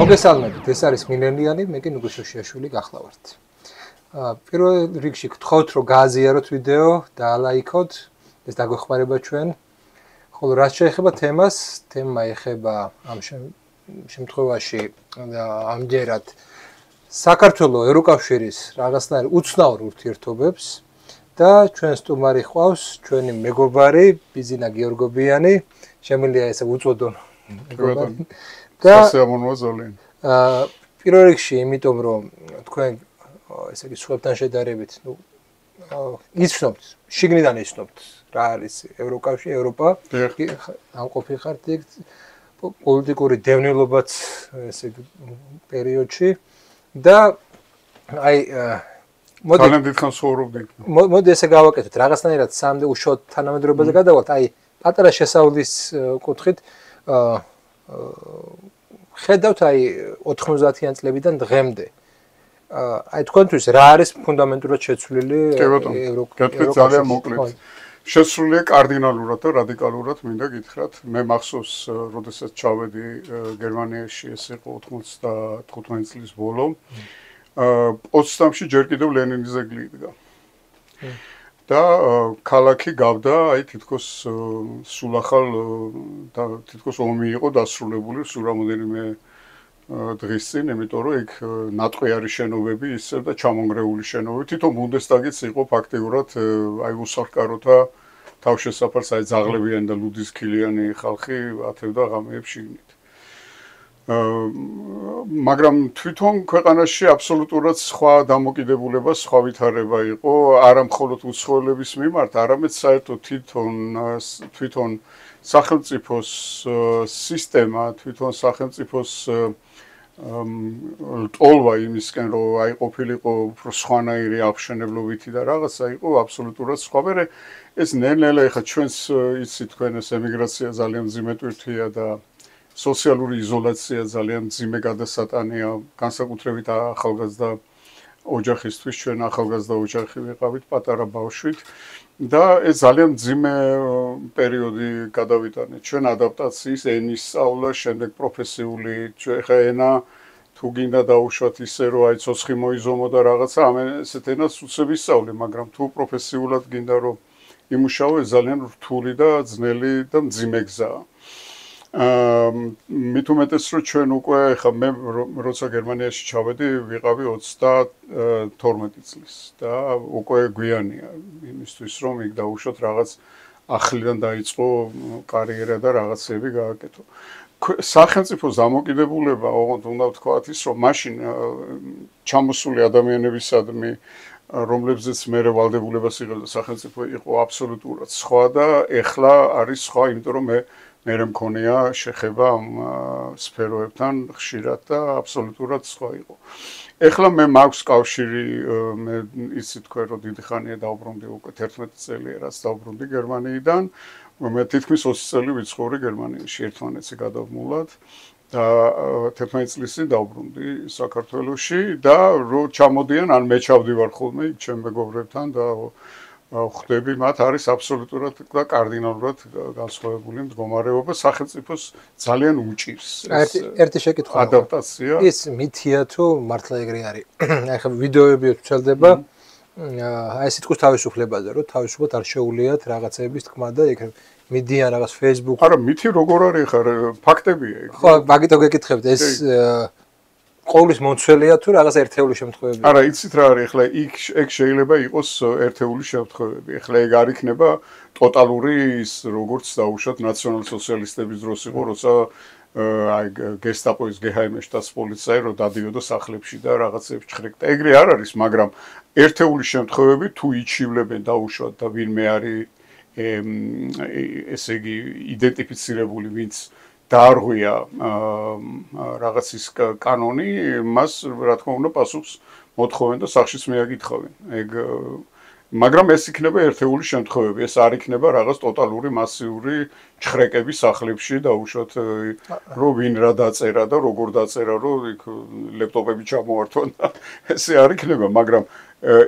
მოგესალმებით, ეს არის მილენიანი, მე კი ნუგუშ შიაშვილი გახლავართ. პირველ რიგში გთხოვთ, რომ გააზიაროთ ვიდეო და ლაიქოთ, ეს დაგვეხმარება ჩვენ. ხოლო რაც შეეხება თემას, თემა ეხება ამ შემთხვევაში ამჯერად საქართველოს ევროკავშირის რაღაცნაირ უცნაურ ურთიერთობებს და ჩვენ სტუმარი ყავს ჩვენი მეგობარი ბიზინა გიორგობიანი, შემიძლია ესე უწოდონ მეგობარი. სასიამოვნოა. პირველ რიგში, იმიტომ რომ თქვენ ესე იგი სხვებთან შედარებით, იცნობთ, შიგნიდან იცნობთ რა არის ევროკავშირი, ევროპა, ამ ყოფილი ხართ იქ პოლიტიკური დევნილობაც ესე იგი პერიოდში და აი ძალიან დიდ ხანს ცხოვრობდი. მოდი ესე გავაკეთოთ, რაღაცნაირად სამდე უშუალოდ თანამედროვეობაზე გადავალთ, აი პატარა შესავლის კუთხით ხედავთ აი 90-იან წლებიდან დღემდე. აი თქვენთვის რა არის ფუნდამენტურად შეცვლილი ევროკავშირი ძალიან მოკლედ. შეცვლილია კარდინალურად და რადიკალურად მინდა გითხრათ. მე მახსოვს, როდესაც ჩავედი გერმანიაში, ეს იყო 95 წლის ბოლო. პოცდამში ჯერ კიდევ ლენინის ძეგლი იდგა. და ქალაქი გავდა აი თითქოს სულახალ და თითქოს ომი იყო დასრულებული სულ რამოდენიმე დღის წინ, იმიტომ რომ იქ ნატყვი არის შენობები ისევ და ჩამონგრეული შენობები. თვითონ ბუნდესტაგიც იყო ფაქტიურად აი უსარკაროთა თავშესაფარს, აი ძაღლებიანი და ლუდისქილიანი ხალხი ათევდა ღამეებს შიგნით. მაგრამ თვითონ ქვეყანაში აბსოლუტურად სხვა დამოკიდებულება, სხვა ვითარება იყო, არა მხოლოდ უცხოელების მიმართ, არამედ საერთოდ თვითონ სახელმწიფოს სისტემა, თვითონ სახელმწიფოს ტოლვა იმისკენ, რომ აი ყოფილიყო უფრო სხვანაირი აღშენებლობითი და რაღაცა იყო აბსოლუტურად სხვა. მერე ეს ნელ-ნელა ეხა ჩვენს იცით თქვენ ეს ემიგრაცია ძალიან მძიმე ტვირთია და სოციალური იზოლაცია ძალიან მძიმე გადასატანია, განსაკუთრებით ახალგაზრდა ოჯახისთვის, ჩვენ ახალგაზრდა ოჯახი ვიყავით პატარა ბავშვით და ეს ძალიან მძიმე პერიოდი გადავიტანეთ. ჩვენ ადაპტაციის, ენის სწავლა, შემდეგ პროფესიული, ხა ენა თუ გინდა დაუშვათ ისე რომ აი ცოცხი მოიზომო და რაღაცა, ამ ესეთ ენას უცებ ისწავლე, მაგრამ თუ პროფესიულად გინდა რომ იმუშაო, ეს ძალიან რთული და ძნელი და მძიმე გზაა. მით უმეტეს რომ ჩვენ უკვე ხა მე როცა გერმანიაში ჩავედი ვიყავი 32 წლის და უკვე გვიანია იმისთვის რომ იქ დაუშვათ რაღაც ახლიდან დაიწყო კარიერა და რაღაცები გააკეთო. სახელმწიფოს დამოკიდებულება ოღონდ უნდა ვთქვათ ის რომ მაშინ ჩამოსული ადამიანებისადმი რომლებზეც მე ვალდებულებას იღებდა სახელმწიფო იყო აბსოლუტურად სხვა და ეხლა არის სხვა, იმიტომ რომ მე მქონია შეხება ამ სფეროებთან ხშირად და აბსოლუტურად სხვა იყო. ეხლა მე მაქვს კავშირი, მე იცით თქვენ რომ დიდი ხანია დავბრუნდი უკვე 11 წელია რაც დავბრუნდი გერმანიიდან, მე თითქმის 20 წელი ვიცხოვრე გერმანიაში ერთმანეთზე გადავმულად და 11 წლის წინ დავბრუნდი საქართველოში და რო ჩამოდიან ან მე ჩავდივარ ხოლმე იქ ჩემ მეგობრებთან და ხვდები მათ არის აბსოლუტურად და კარდინალურად განსხვავებული მდგომარეობა სახელმწიფოს ძალიან უჭირს ერთი შეკითხვა ადაპტაცია ის მითია თუ მართლა ეგრე არის აი ხა ვიდეოები ვცელდება აი სიტყვის თავისუფლებაზე რომ თავისუფლად არ შეუულიათ რაღაცების თქმა და ეგ მიდიან რაღაც Facebook არა მითი როგორ არის ხარ ფაქტებია ეგ ხო მაგითო გეკითხებთ ეს ყოვლის მომცველია თუ რაღაც ერთეული შემთხვევები. არა, იცით რა არის, ახლა ეგ შეიძლება იყოს ერთეული შემთხვევები. ახლა ეგ არ იქნება ტოტალური ის როგორც დაუშვათ ნაციონალ-სოციალისტების დროს იყო, როცა აი გესტაპოის გეჰაიმე შტატსპოლიცაი რო დადიოდა სახლებში და რაღაცებს ჩხრეკდა. ეგრე არ არის, მაგრამ ერთეული შემთხვევები თუ იჩივლებენ დაუშვათ და ვინმე არის ესე იგი იდენტიფიცირებული, ვინც დაარღვია რაღაცის კანონი, მას რა თქმა უნდა პასუხს მოთხოვენ და სახშიც მიაკითხავენ. ეგ მაგრამ ეს იქნება ერთეული შემთხვევები, ეს არ იქნება რაღაც ტოტალური მასიური ჩხრეკები სახლებში დაუშვათ რომ ვინ რა დაწერა და როგორ დაწერა რომ იქ ლეპტოპები ჩამოართვან და ესე არ იქნება, მაგრამ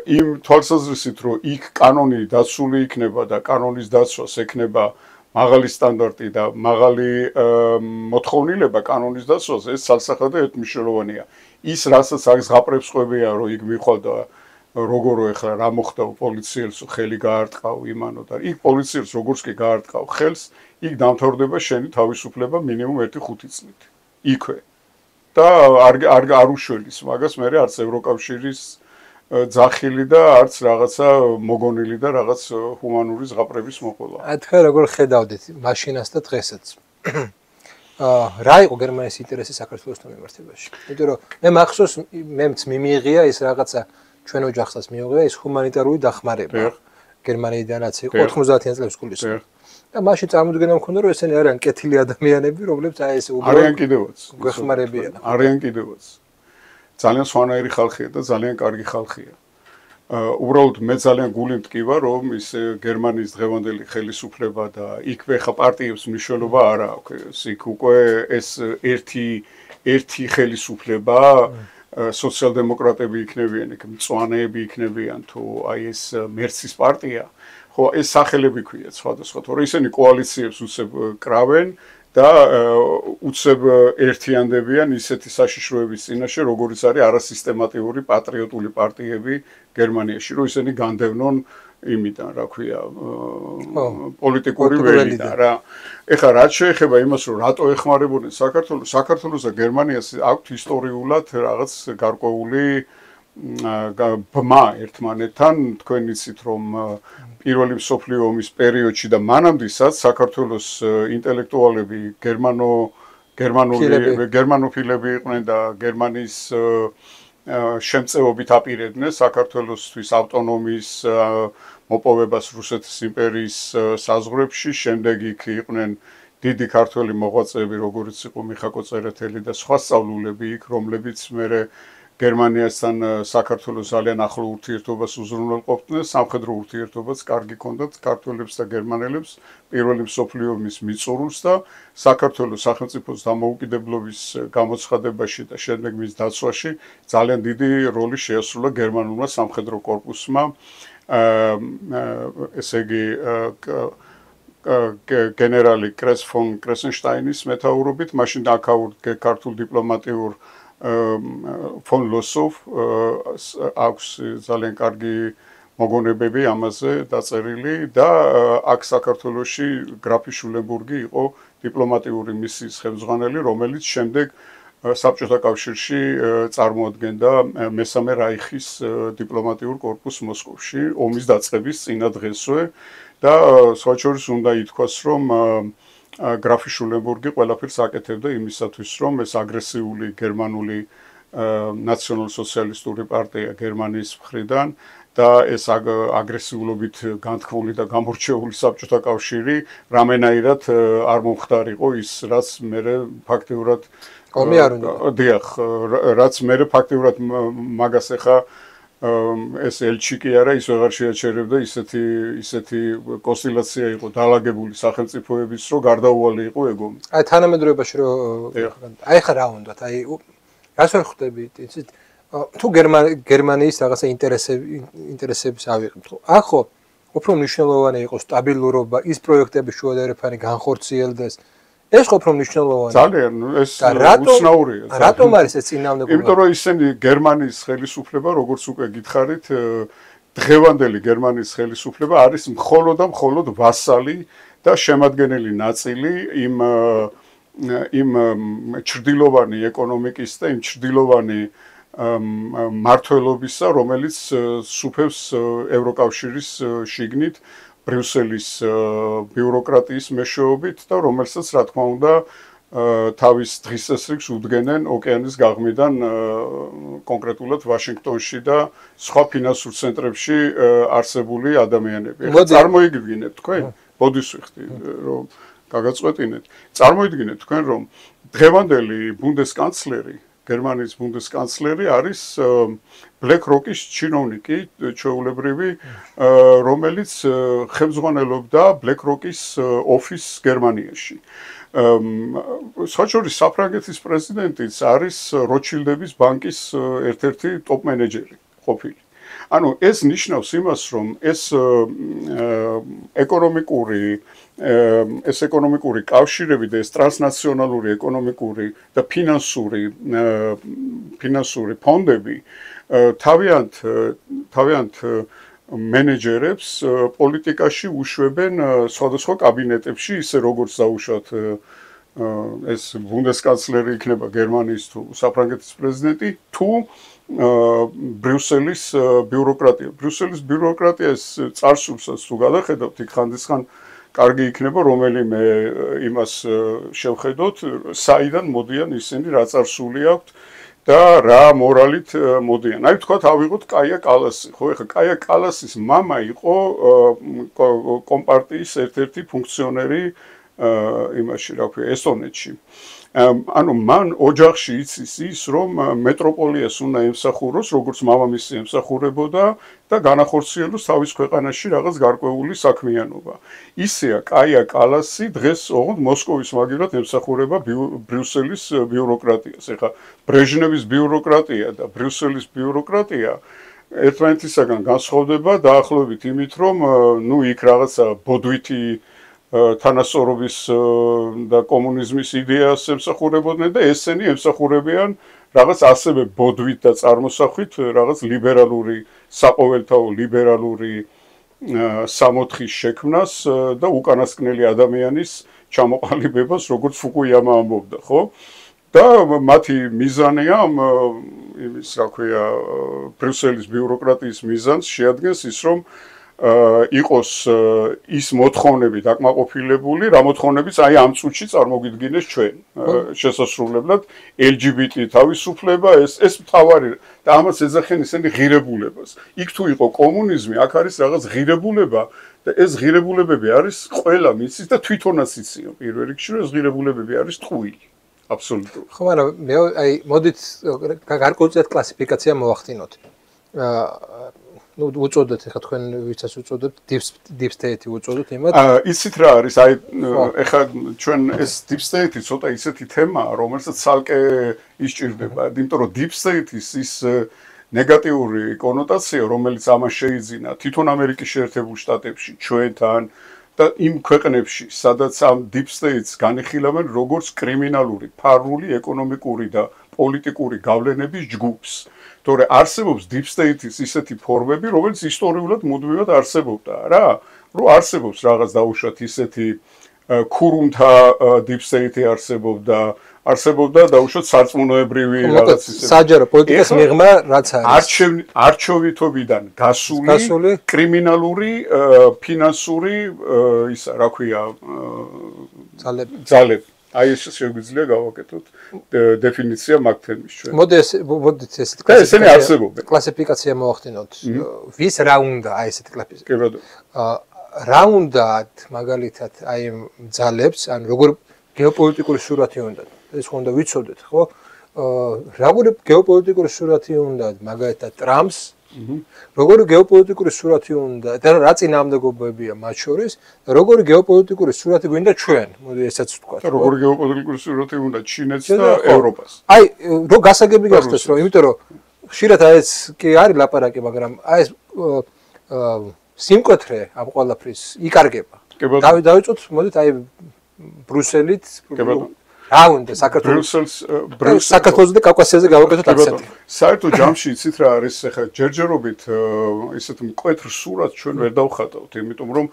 იმ თვალსაზრისით რომ იქ კანონი დაცული იქნება და კანონის დაცვას ექნება მაღალი სტანდარტი და მაღალი მოთხოვნილება კანონის დაცვას, ეს სასახელო ერთმნიშვნელოვანია. ის რასაც აქ ზღაპრებს ყვებია, რომ იქ მიხვალდა როგორ ეხლა რა მოხდა პოლიციელს ხელი გაარტყავ იმანო და იქ პოლიციელს როგორც კი გაარტყავ ხელს, იქ დამთავრდება შენი თავისუფლება მინიმუმ 1-5 წლით. იქვე. და არ უშველის მაგას მე არც ევროკავშირის ძახილი და არც რაღაცა მოგონილი და რაღაც ჰუმანური ზღაპრების მოყოლა. თქვენ როგორ ხედავდით მაშინას და დღესაც? რა იყო გერმანიის ინტერესი საქართველოსთან მიმართებაში? იმიტომ რომ მე მახსოვს მემც მიმიღია ის რაღაცა ჩვენ ოჯახსაც მიიღია ის ჰუმანიტარული დახმარება გერმანიიდანაც იყო 90-იან წლებს გულისხმობ. და მაშინ წარმოდგენა მქონდა რომ ესენი არიან კეთილი ადამიანები, რომლებიც აი ეს არიან კიდევაც გვეხმარებიან. არიან კიდევაც. ძალიან სვანაერი ხალხია და ძალიან კარგი ხალხია. უბრალოდ მე ძალიან გული მტკივა რომ ის გერმანიის დღევანდელი ხელისუფლება და იქვე ხა პარტიებს მნიშვნელობა არ აქვს. იქ უკვე ეს ერთი ხელისუფლება სოციალ-დემოკრატები იქნებიან, იქ მწვანეები იქნებიან თუ აი ეს მერცის პარტია, ხო ეს სახელები ქვია სხვადასხვა, თორე ისინი კოალიციებს უცებ კრავენ და უცებ ერთიანდებიან ისეთი საშიშროების წინაშე, როგორიც არის არასისტემატიური პატრიოტული პარტიები გერმანიაში, რომ ისინი განდევნონ იმიდან, რა ქვია, პოლიტიკური ველიდან რა. ეხლა რაც შეეხება იმას, რომ რატო ეხმარებოდნენ საქართველოს და გერმანიას აქვთ ისტორიულად რაღაც გარკვეული ბმა ერთმანეთთან, თქვენ იცით რომ პირველი მსოფლიო ომის პერიოდში და მანამდესაც საქართველოს ინტელექტუალები გერმანოფილები იყვნენ და გერმანიის შემწეობით აპირებდნენ საქართველოსთვის ავტონომიის მოპოვებას რუსეთის იმპერიის საზღვრებში, შემდეგ იქ იყვნენ დიდი ქართველი მოღვაწეები, როგორიც იყო მიხაკო წერეთელი და სხვა სწავლულები იქ, რომლებიც მერე გერმანიასთან საქართველოს ძალიან ახლო ურთიერთობას უზრუნველყოფდნენ, სამხედრო ურთიერთობაც კარგი ჰქონდათ ქართველებს და გერმანელებს პირველი მსოფლიო ომის მიწურულს და საქართველოს სახელმწიფოს დამოუკიდებლობის გამოცხადებაში და შემდეგ მის დაცვაში ძალიან დიდი როლი შეასრულა გერმანულმა სამხედრო კორპუსმა, ესე იგი გენერალი კრეს ფონ კრესენშტაინის მეთაურობით, მაშინ აქაურ ქართულ დიპლომატიურ ფონ ლოსოვ აქვს ძალიან კარგი მოგონებები ამაზე დაწერილი და აქ საქართველოში გრაფი შულენბურგი იყო დიპლომატიური მისიის ხელმძღვანელი, რომელიც შემდეგ საბჭოთა კავშირში წარმოადგენდა მესამე რაიხის დიპლომატიურ კორპუსს მოსკოვში ომის დაწყების წინა დღესვე და სხვა შორის უნდა ითქვას, რომ გრაფი შულენბურგი ყველაფერს აკეთებდა იმისათვის, რომ ეს აგრესიული გერმანული ნაციონალ-სოციალისტური პარტია გერმანიის მხრიდან და ეს აგრესიულობით განთქმული და გამორჩეული საბჭოთა კავშირი რამენაირად არ მომხდარიყო ის, რაც მერე ფაქტიურად ომი არ უნდა. დიახ, რაც მერე ფაქტიურად მაგას ეხა ეს ელჩი კი არა, ის ვეღარ შეაჩერებდა ისეთი კონსტელაცია იყო დალაგებული სახელმწიფოების, რომ გარდაუვალი იყო ეგო. აი თანამედროვეობაში რომ აი ხა რა უნდათ, აი რას ვერ ხვდებით, იცით? თუ გერმანიის რაღაცა ინტერესების ავიღებთ, ხო, უფრო მნიშვნელოვანი იყო სტაბილურობა, ის პროექტები შუადერეფანი განხორციელდეს. ეს ხო უფრო მნიშვნელოვანია. ძალიან, ეს უცნაურია. რატომ არის ეს წინააღმდეგობა? იმიტომ რომ ისინი გერმანიის ხელისუფლება, როგორც უკვე გითხარით, დღევანდელი გერმანიის ხელისუფლება არის მხოლოდ და მხოლოდ ვასალი და შემადგენელი ნაწილი იმ ჩრდილოვანი ეკონომიკის და იმ ჩრდილოვანი მართლობისა, რომელიც სუფევს ევროკავშირის შიგნით ბრიუსელის ბიუროკრატიის მეშვეობით და რომელსაც რა თქმა უნდა თავის დღის წესრიგს უდგენენ ოკეანის გაღმიდან კონკრეტულად ვაშინგტონში და სხვა ფინანსურ ცენტრებში არსებული ადამიანები. წარმოიდგინეთ თქვენ, ბოდისვიხდი რომ გაგაწყვეტინეთ. წარმოიდგინეთ თქვენ რომ დღევანდელი ბუნდესკანცლერი გერმანიის ბუნდესკანცლერი არის BlackRock-ის ჩინოვნიკი, ჩვეულებრივი, რომელიც ხელმძღვანელობდა BlackRock-ის ოფისს გერმანიაში. სხვა შორის საფრანგეთის პრეზიდენტიც არის როჩილდების ბანკის ერთ-ერთი ტოპ მენეჯერი ყოფილი. ანუ ეს ნიშნავს იმას, რომ ეს ეკონომიკური ეს ეკონომიკური კავშირები და ეს ტრანსნაციონალური ეკონომიკური და ფინანსური ფონდები თავიანთ მენეჯერებს პოლიტიკაში უშვებენ სხვადასხვა კაბინეტებში, ისე როგორც დაუშვათ ეს ბუნდესკანცლერი იქნება გერმანიის თუ საფრანგეთის პრეზიდენტი, თუ ბრიუსელის ბიუროკრატია. ბრიუსელის ბიუროკრატიას წარსულსაც თუ გადახედავთ, იქ ხანდისხან კარგი იქნება რომელიმე იმას შევხედოთ, საიდან მოდიან ისინი, რა წარსული აქვთ და რა მორალით მოდიან. აი ვთქვათ, ავიღოთ კაია კალასი. ხო, ეხლა კაია კალასის მამა იყო კომპარტიის ერთ-ერთი ფუნქციონერი იმაში, რა ქვია, ესტონეთში. ანუ მან ოჯახში იცის ის, რომ მეტროპოლიას უნდა ემსახუროს, როგორც მამამისი ემსახურებოდა და განახორციელოს თავის ქვეყანაში რაღაც გარკვეული საქმიანობა. ისეა კაია კალასი დღეს ოღონდ მოსკოვის მაგივრად ემსახურება ბრიუსელის ბიუროკრატიას. ეხლა ბრეჟნევის ბიუროკრატია და ბრიუსელის ბიუროკრატია ერთმანეთისაგან განსხვავდება დაახლოებით იმით, რომ ნუ იქ რაღაცა ბოდვითი თანასწორობის და კომუნიზმის იდეას ემსახურებოდნენ და ესენი ემსახურებიან რაღაც ასევე ბოდვით და წარმოსახვით რაღაც ლიბერალური საყოველთაო ლიბერალური სამოთხის შექმნას და უკანასკნელი ადამიანის ჩამოყალიბებას, როგორც ფუკუიამა ამბობდა, ხო? და მათი მიზანია იმის, რა ქვია, ბრიუსელის ბიუროკრატიის მიზანს შეადგენს ის, რომ იყოს ის მოთხოვნები დაკმაყოფილებული, რა მოთხოვნებიც აი ამ წუთში წარმოგვიდგინეს ჩვენ შესასრულებლად LGBT თავისუფლება, ეს მთავარი და ამას ეძახიან ისინი ღირებულებას. იქ თუ იყო კომუნიზმი, აქ არის რაღაც ღირებულება და ეს ღირებულებები არის ყველა მიცის და თვითონაც იციან პირველ რიგში, რომ ეს ღირებულებები არის ტყუილი. აბსოლუტურად. ხო, მაგრამ მე აი მოდით გარკვეულწილად კლასიფიკაცია მოვახდინოთ. ნუ უწოდოთ ახლა თქვენ ვისაც უწოდოთ deep state-ი უწოდოთ იმათ. იცით რა არის? აი ახლა ჩვენ ეს deep state-ი ცოტა ისეთი თემაა, რომელსაც ცალკე ისჭირდება, იმიტომ რომ deep state-ის ის ნეგატიური კონოტაცია, რომელიც ამას შეიძინა თვითონ ამერიკის შეერთებულ შტატებში, ჩვენთან და იმ ქვეყნებში, სადაც ამ deep states განიხილავენ როგორც კრიმინალური, ფარული, ეკონომიკური და პოლიტიკური გავლენების ჯგუფს. თორე არსებობს deep state-ის ისეთი ფორმები, რომელიც ისტორიულად მუდმივად არსებობდა, რა? რომ არსებობს რაღაც დაუშვათ ისეთი ქურუმთა deep state-ი არსებობდა დაუშვათ სარწმუნოებრივი რაღაც ისეთი საჯარო პოლიტიკის მიღმა რაც არის არჩევითობიდან გასული კრიმინალური ფინანსური ისა რა ქვია ძალები აი ეს შეგვიძლია გავაკეთოთ დეფინიცია მაგ თემის ჩვენ. მოდით ესეთი კლასიფიკაცია მოვახდინოთ. ვის რა უნდა აი ესეთი კლასიფიკაცია? რა უნდა მაგალითად აი ძალებს, ან როგორ გეოპოლიტიკური სურათი უნდა. ეს ხო უნდა ვიცოდეთ, ხო? როგორი გეოპოლიტიკური სურათი უნდა მაგალითად ტრამპს, როგორი გეოპოლიტიკური სურათი უნდა და რა წინააღმდეგობებია მათ შორის, როგორი გეოპოლიტიკური სურათი გვინდა ჩვენ, მოდი ესაც ვთქვა. როგორი გეოპოლიტიკური სურათი უნდა ჩინეთს და ევროპას. აი, რო გასაგები გახდეს, რომ იმიტომ რომ ხშირად აი ეს კი არის ლაპარაკი, მაგრამ აი ეს სიმკვეთრე ამ ყველაფრის იკარგება. დავიწყოთ, მოდით აი ბრიუსელით რა უნდა საქართველოს და კავკასიაზე გავაკეთოთ აქცენტი. საერთო ჯამში იცით რა არის ახლა ჯერჯერობით ისეთ მკვეთრ სურათს ჩვენ ვერ დავხატავთ, იმიტომ რომ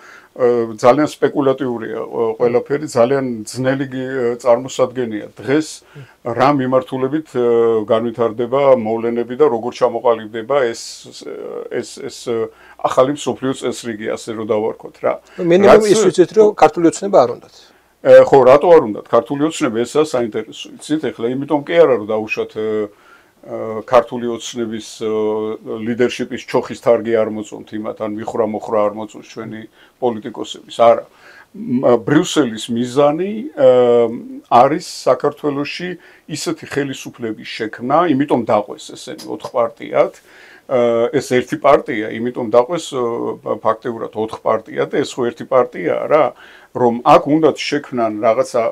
ძალიან სპეკულატიურია ყველაფერი, ძალიან ძნელი წარმოსადგენია. დღეს რა მიმართულებით განვითარდება მოვლენები და როგორ ჩამოყალიბდება ეს ახალი მსოფლიო წესრიგი, ასე რომ დავარქვათ რა. მინიმუმ ის ვიცით, რომ ქართული ოცნება არ უნდათ. ხო, რატო არ უნდათ? ქართული ოცნება ესაა საინტერესო. იცით, ეხლა იმიტომ კი არა რომ დაუშვათ ქართული ოცნების ლიდერშიპის ჩოხის თარგი არ მოწონთ იმათ, ან მიხვრა-მოხრა არ მოწონს ჩვენი პოლიტიკოსების. არა. ბრიუსელის მიზანი არის საქართველოში ისეთი ხელისუფლების შექმნა, იმიტომ დაყვეს ესენი 4 პარტიად. ეს ერთი პარტია, იმიტომ დაყვეს ფაქტიურად 4 პარტია და ეს ხო ერთი პარტიაა რა, რომ აქ უნდათ შექმნან რაღაცა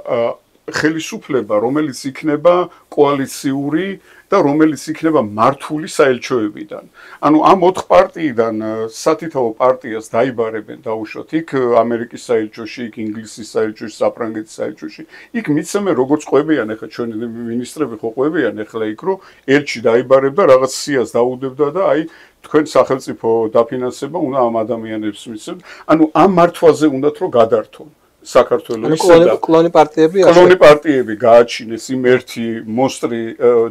ხელისუფლება, რომელიც იქნება კოალიციური და რომელიც იქნება მართული საელჩოებიდან. ანუ ამ 4 პარტიიდან სათითაო პარტიას დაიბარებენ დაუშვათ იქ ამერიკის საელჩოში, იქ ინგლისის საელჩოში, საფრანგეთის საელჩოში. იქ მიცემენ როგორც ყვებიან ახლა ჩვენი მინისტრები ხო ყვებიან ახლა იქ რომ ელჩი დაიბარებდა რაღაც სიას დაუდებდა და აი თქვენ სახელმწიფო დაფინანსება უნდა ამ ადამიანებს მიცემთ. ანუ ამ მართვაზე უნდათ რომ გადართონ. საქართველოს კლონი პარტიები გააჩინეს იმ ერთი მოსტრი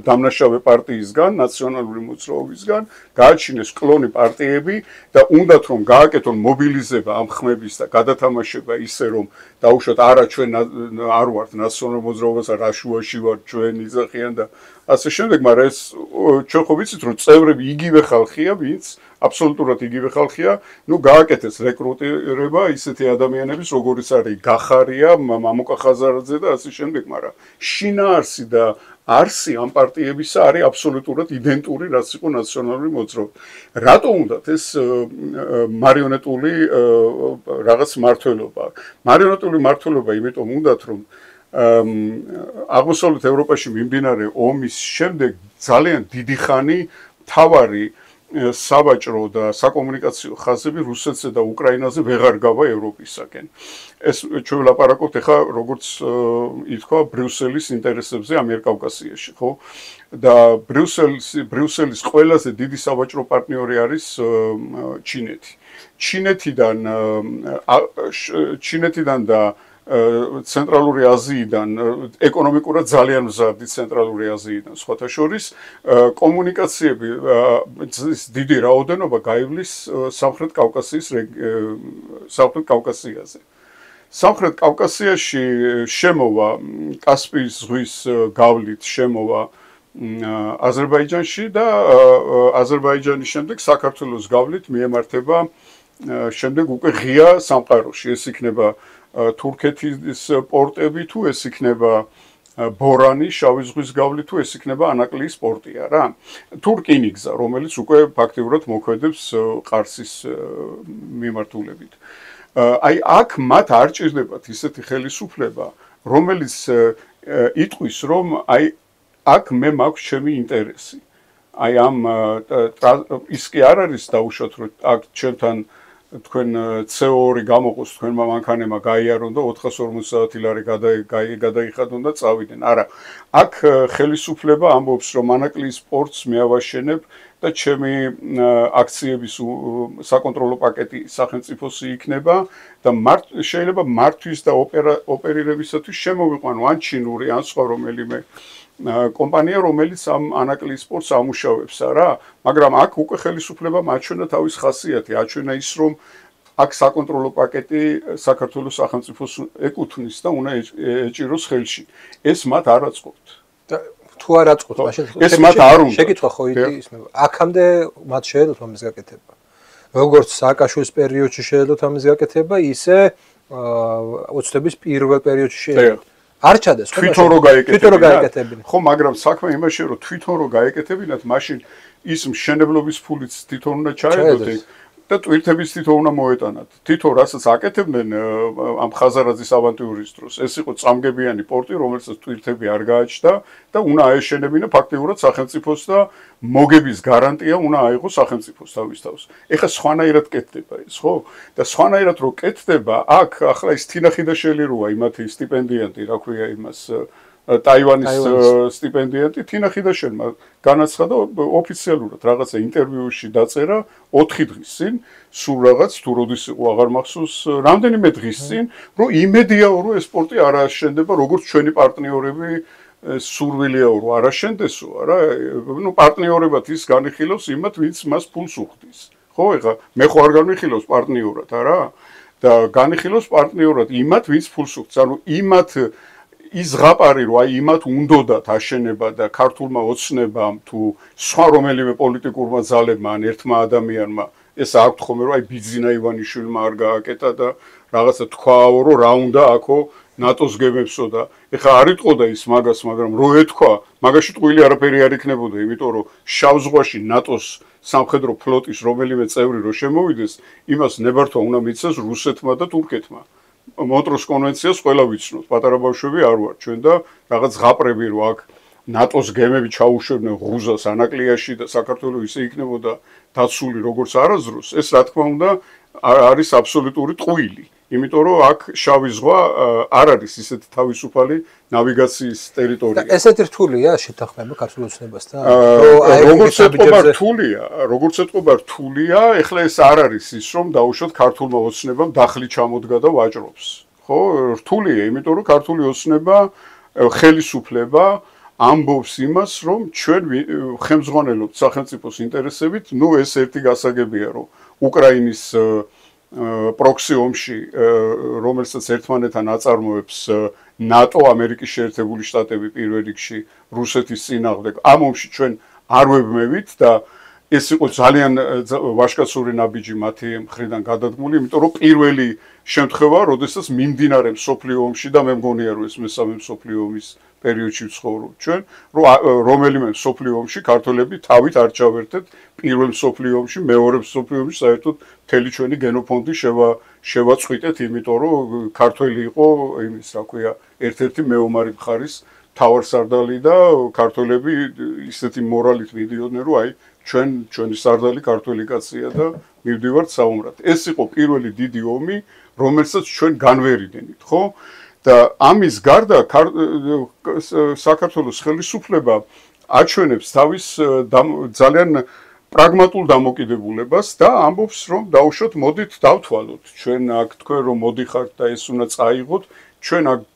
დამნაშავე პარტიისგან, ნაციონალური მოძრაობისგან, გააჩინეს კლონი პარტიები და უნდათ რომ გააკეთონ მობილიზება ამ ხმების და გადათამაშება ისე რომ დაუშვათ არა ჩვენ არ ვართ ნაციონალურ მოძრაობას, რა შუაში ვართ ჩვენ იზახიან და ასე შემდეგ, მაგრამ ეს ჩვენ ხო ვიცით რომ წევრები იგივე ხალხია, ვინც აბსოლუტურად იგივე ხალხია, ნუ გააკეთეს რეკრუტირება ისეთი ადამიანების, როგორიც არის გახარია, მამუკა ხაზარაძე და ასე შემდეგ, მაგრამ შინაარსი და არსი ამ პარტიებისა არის აბსოლუტურად იდენტური, რაც იყო ნაციონალური მოძრაობა. რატო უნდათ ეს მარიონეტული რაღაც მმართველობა? მარიონეტული მმართველობა იმიტომ უნდათ, რომ აღმოსავლეთ ევროპაში მიმდინარე ომის შემდეგ ძალიან დიდი ხანი მთავარი საბაჭრო და საკომუნიკაციო ხაზები რუსეთსა და უკრაინაზე ვეღარ გავა ევროპისაკენ. ეს ჩვენ ვლაპარაკობთ ახლა როგორც ითქვა ბრიუსელის ინტერესებზე ამიერკავკასიაში, ხო? და ბრიუსელის ყველაზე დიდი საბაჭრო პარტნიორი არის ჩინეთი. ჩინეთიდან და ცენტრალური აზიიდან ეკონომიკურად ძალიან მზარდი ცენტრალური აზიიდან სხვათა შორის კომუნიკაციები დიდი რაოდენობა გაივლის სამხრეთ კავკასიაზე. სამხრეთ კავკასიაში შემოვა კასპიის ზღვის გავლით შემოვა აზერბაიჯანში და აზერბაიჯანის შემდეგ საქართველოს გავლით მიემართება შემდეგ უკვე ღია სამყაროში. ეს იქნება თურქეთის პორტები თუ ეს იქნება ბორანი, შავი ზღვის გავლით თუ ეს იქნება ანაკლიის პორტია რა. თუ რკინიგზა, რომელიც უკვე ფაქტიურად მოქმედებს ყარსის მიმართულებით. აი აქ მათ არ ჭირდებათ ისეთი ხელისუფლება, რომელიც იტყვის, რომ აი აქ მე მაქვს ჩემი ინტერესი. აი ამ ის კი არ არის დაუშვათ, რომ აქ ჩემთან თქვენ CO2 გამოყოს თქვენმა მანქანებმა გაიარონ და 450 საათი ლარი გადაიხადონ და წავიდნენ. არა, აქ ხელისუფლება ამბობს, რომ ანაკლიის პორტს მეავაშენებ და ჩემი აქციების საკონტროლო პაკეტი სახელმწიფოსი იქნება და შეიძლება მართვის და ოპერირებისათვის შემოვიყვანო ან ჩინური, ან სხვა რომელიმე კომპანია, რომელიც ამ ანაკლიის სპორტს ამუშავებს რა, მაგრამ აქ უკვე ხელისუფლებამ აჩვენა თავის ხასიათი, აჩვენა ის, რომ აქ საკონტროლო პაკეტი საქართველოს სახელმწიფოს ეკუთვნის და უნდა ეჭიროს ხელში. ეს მათ არ აწყობთ. თუ არ აწყობთ, მაშინ ეს მათ არ უნდა. შეკითხვა ხო ისმება. აქამდე მათ შეეძლოთ ამის გაკეთება. როგორც სააკაშვილის პერიოდში შეეძლოთ ამის გაკეთება, ისე ოცნების პირველ პერიოდში შეეძლოთ. არ ჩადეს თვითონ რო გაეკეთებინათ. ხო, მაგრამ საქმე იმაშია, რომ თვითონ რო გაეკეთებინათ, მაშინ ის მშენებლობის ფულიც თვითონ უნდა ჩაედოთ და ტვირთების თვითონ უნდა მოეტანათ. თვითონ რასაც აკეთებდნენ ამ ხაზარაძის ავანტიურის დროს, ეს იყო წამგებიანი პორტი, რომელსაც ტვირთები არ გააჩნდა და უნდა აეშენებინა ფაქტიურად სახელმწიფოს და მოგების გარანტია უნდა აიღოს სახელმწიფოს თავის თავს. ეხლა სხვანაირად კეთდება ეს, ხო? და სხვანაირად რო კეთდება, აქ ახლა ის თინახიდაშელი როა იმათი სტიპენდიანტი, რა ქვია იმას ტაივანის სტიპენდიანტი თინახიდაშელმა განაცხადა ოფიციალურად რაღაცა ინტერვიუში დაწერა 4 დღის წინ, სულ რაღაც თუ როდის იყო აღარ მახსოვს, რამდენიმე დღის წინ, რომ იმედია რომ ეს სპორტი არ აშენდება, როგორც ჩვენი პარტნიორები სურვილია რომ არ აშენდესო, რა, ნუ პარტნიორებად ის განიხილავს იმათ, ვინც მას ფულს უხდის. ხო, ეხა მე ხო არ განიხილავს პარტნიორად, არა? და განიხილავს პარტნიორად იმათ, ვინც ფულს უხდის. ანუ იმათ ის ზღაპარი რომ აი იმათ უნდათ აშენება და ქართულმა ოცნებამ თუ სხვა რომელიმე პოლიტიკურმა ძალებმა ან ერთმა ადამიანმა ეს აქვთ ხოლმე რომ აი ბიძინა ივანიშვილმა არ გააკეთა და რაღაცა თქვაო რომ რა უნდა აქო ნატოს გემებსო და ეხლა არ იტყოდა ის მაგას, მაგრამ რო ეთქვა, მაგაში ტყუილი არაფერი არ იქნებოდა, იმიტომ რომ შავ ზღვაში ნატოს სამხედრო ფლოტის რომელიმე წევრი რო შემოვიდეს, იმას ნებართვა უნდა მიცეს რუსეთმა და თურქეთმა. მონტროს კონვენციას ყველა ვიცნობთ, პატარა ბავშვები არ ვარ ჩვენ და რაღაც ღაპრები რო აქ ნატოს გემები ჩაუშვებდნენ ღუზას ანაკლიაში და საქართველოს ისე იქნებოდა დაცული როგორც არაზრუს, ეს რა თქმა უნდა არის აბსოლუტური ტყუილი. იმიტომ რომ აქ შავი ზღვა არ არის ისეთი თავისუფალი ნავიგაციის ტერიტორია. ესეთი რთულია შეთანხმება ქართულ ოცნებასთან? როგორც ეთყობა რთულია, ეხლა ეს არ არის ის რომ დაუშვათ ქართულმა ოცნებამ დახლი ჩამოდგა და ვაჭრობს. ხო, რთულია, იმიტომ რომ ქართული ოცნება ხელისუფლება ამბობს იმას, რომ ჩვენ ხელმძღვანელობთ სახელმწიფოს ინტერესებით, ეს ერთი გასაგებია, რომ უკრაინის პროქსი ომში, რომელსაც ერთმანეთთან აწარმოებს ნატო, ამერიკის შეერთებული შტატები პირველ რიგში, რუსეთის წინააღმდეგ, ამ ომში ჩვენ არ ვებმევით და ეს იყო ძალიან ვაჟკაცური ნაბიჯი მათი მხრიდან გადადგმული, იმიტომ რომ პირველი შემთხვევა, როდესაც მიმდინარე მსოფლიო ომში და მე მგონია რომ ეს მესამე მსოფლიო ომის პერიოდში ვცხოვრობ ჩვენ, რომ რომელიმე მსოფლიო ომში ქართველები თავით არ ჩავერთეთ პირველ მსოფლიო ომში, მეორე მსოფლიო ომში საერთოდ მთელი ჩვენი გენოფონდი შევაწყვიტეთ, იმიტომ რომ ქართველი იყო იმის, რა ქვია, ერთ-ერთი მეომარი მხარის მთავარსარდალი და ქართველები ისეთი მორალით მიდიოდნენ, რომ აი ჩვენი სარდალი ქართველი კაცია და მივდივართ საომრად. ეს იყო პირველი დიდი ომი, რომელსაც ჩვენ განვერიდენით, ხო? და ამის გარდა საქართველოს ხელისუფლება აჩვენებს თავის ძალიან პრაგმატულ დამოკიდებულებას და ამბობს, რომ დაუშვათ მოდით დავთვალოთ. ჩვენ აქ თქვენ რომ მოდიხართ და ეს უნდა წაიღოთ, ჩვენ აქ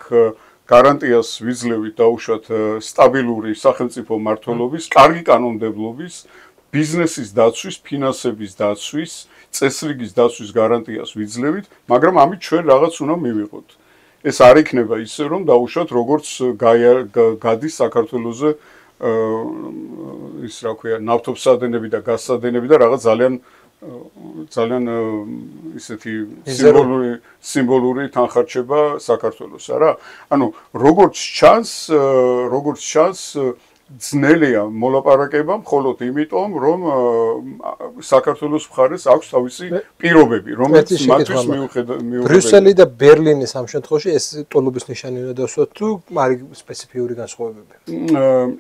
გარანტიას ვიძლევით დაუშვათ სტაბილური სახელმწიფო მმართველობის, კარგი კანონმდებლობის, ბიზნესის დაცვის, ფინანსების დაცვის, წესრიგის დაცვის გარანტიას ვიძლევით, მაგრამ ამით ჩვენ რაღაც უნდა მივიღოთ. ეს არ იქნება ისე, რომ დაუშვათ როგორც გადის საქართველოზე ის რა ქვია, ნავთობსადენები და გაზსადენები და რაღაც ძალიან ისეთი სიმბოლური თანხარჩება საქართველოს, არა? ანუ როგორც ჩანს ძნელია მოლაპარაკება მხოლოდ იმიტომ, რომ საქართველოს მხარეს აქვს თავისი პირობები, რომელიც მათთვის მიუხედავად. ბრიუსელი და ბერლინის ამ შემთხვევაში ეს ტოლობის ნიშანი უნდა დავსვათ თუ არის სპეციფიური განსხვავებები?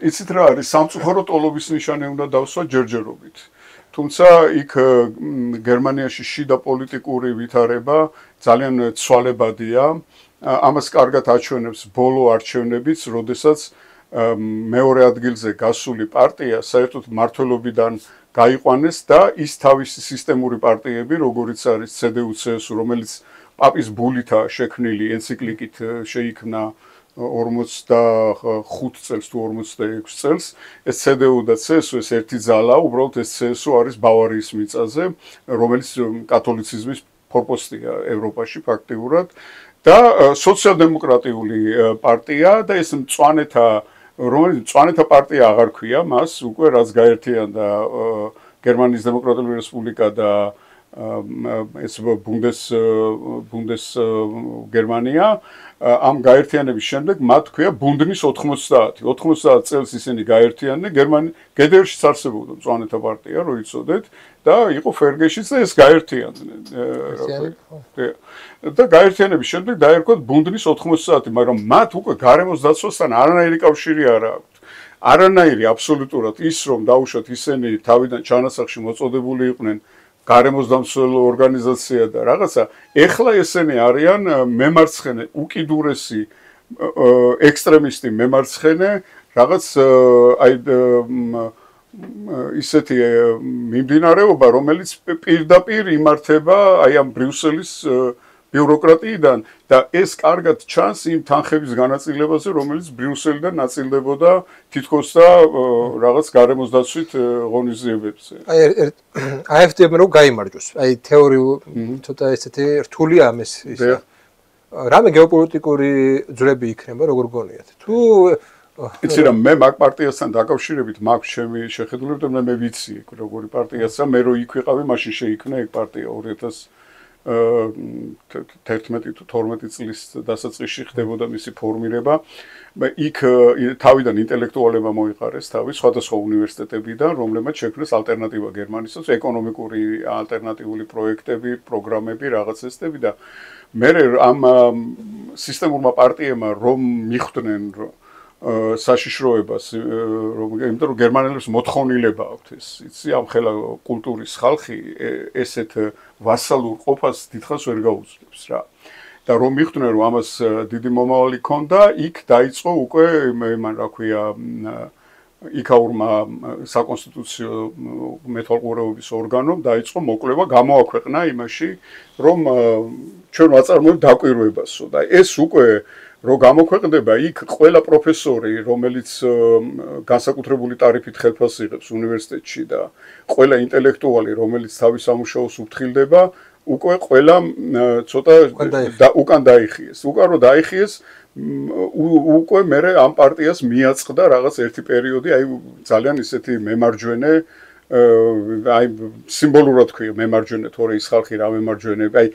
იცით რა არის, სამწუხარო ტოლობის ნიშანი უნდა დავსვათ ჯერჯერობით. თუმცა იქ გერმანიაში შიდა პოლიტიკური ვითარება ძალიან ცვალებადია. ამას კარგად აჩვენებს ბოლო არჩევნებიც, როდესაც მეორე ადგილზე გასული პარტია საერთოდ მმართველობიდან გაიყვანეს და ის თავისი სისტემური პარტიები, როგორიც არის CDU-CSU, რომელიც პაპის ბულითაა შექმნილი ენციკლიკით შეიქმნა 45 წელს თუ 46 წელს, ეს CDU და CSU ეს ერთი ძალა, უბრალოდ ეს CSU არის ბავარიის მიწაზე, რომელიც კათოლიციზმის ფორპოსტია ევროპაში ფაქტიურად და სოციალ-დემოკრატიული პარტია და ეს რომელიც მწვანეთა პარტია აღარ ქვია მას, უკვე რაც გაერთიანდა გერმანიის დემოკრატიული რესპუბლიკა და ეს ბუნდეს გერმანია, ამ გაერთიანების შემდეგ მათ ქვია ბუნდნის 90. 90 წელს ისინი გაერთიანდნენ, გედერშიც არსებობდა მწვანეთა პარტია, რო იცოდეთ, და იყო ფერგეშიც და ეს გაერთიანდნენ. და გაერთიანების შემდეგ დაერქვათ ბუნდნის 90, მაგრამ მათ უკვე გარემოს დაცვასთან არანაირი კავშირი არ აქვთ. არანაირი აბსოლუტურად ის რომ დაუშვათ ისინი თავიდან ჩანასახში მოწოდებული იყვნენ გარემოს დამცველ ორგანიზაცია და რაღაცა, ეხლა ესენი არიან მემარცხენე, უკიდურესი ექსტრემისტი მემარცხენე, რაღაც აი ისეთი მიმდინარეობა, რომელიც პირდაპირ იმართება აი ამ ბრიუსელის ბიუროკრატიიდან და ეს კარგად ჩანს იმ თანხების განაწილებაზე, რომელიც ბრიუსელიდან ნაწილდებოდა თითქოს და რაღაც გარემოს დაცვით ღონისძიებებზე. აი AfD-მ რო გაიმარჯვოს. აი თეორიული ცოტა ესეთი რთულია ამის ისა. რამე გეოპოლიტიკური ძვრები იქნება, როგორ გონიათ? თუ იცი რა, მე მაგ პარტიასთან დაკავშირებით მაქვს ჩემი შეხედულება და მე ვიცი როგორი პარტიასა, მე რო იქ ვიყავი, მაშინ შეიქმნა ეგ პარტია 11 თუ 12 წლის დასაწყისში ხდებოდა მისი ფორმირება. იქ თავიდან ინტელექტუალებმა მოიყარეს თავი სხვადასხვა უნივერსიტეტებიდან, რომლებმაც შექმნეს ალტერნატივა გერმანისაც, ეკონომიკური ალტერნატიული პროექტები, პროგრამები, რაღაც ესტები და მე ამ სისტემურმა პარტიებმა რომ მიხვდნენ საშიშროებას, იმიტომ რომ გერმანელებს მოთხოვნილება აქვთ ეს, იცი, ამ ხელა კულტურის ხალხი ესეთ ვასალურ ყოფას დიდხანს ვერ გაუძლებს რა. და რომ მიხვდნენ რომ ამას დიდი მომავალი ქონდა, იქ დაიწყო უკვე მან რა ქვია იქაურმა საკონსტიტუციო მეთვალყურეობის ორგანომ დაიწყო მოკვლევა გამოაქვეყნა იმაში, რომ ჩვენ ვაწარმოებთ დაკვირვებასო და ეს უკვე რო გამოქვეყნდება იქ ყველა პროფესორი, რომელიც განსაკუთრებული ტარიფით ხელფასს იღებს უნივერსიტეტში და ყველა ინტელექტუალი, რომელიც თავის სამუშაოს უფრთხილდება, უკვე ყველა ცოტა უკან დაიხიეს. უკან რო დაიხიეს, უკვე მე ამ პარტიას მიაწყდა რაღაც ერთი პერიოდი, აი ძალიან ისეთი მემარჯვენე აი სიმბოლურად ქვია მემარჯვენე, თორე ის ხალხი რა მემარჯვენეები, აი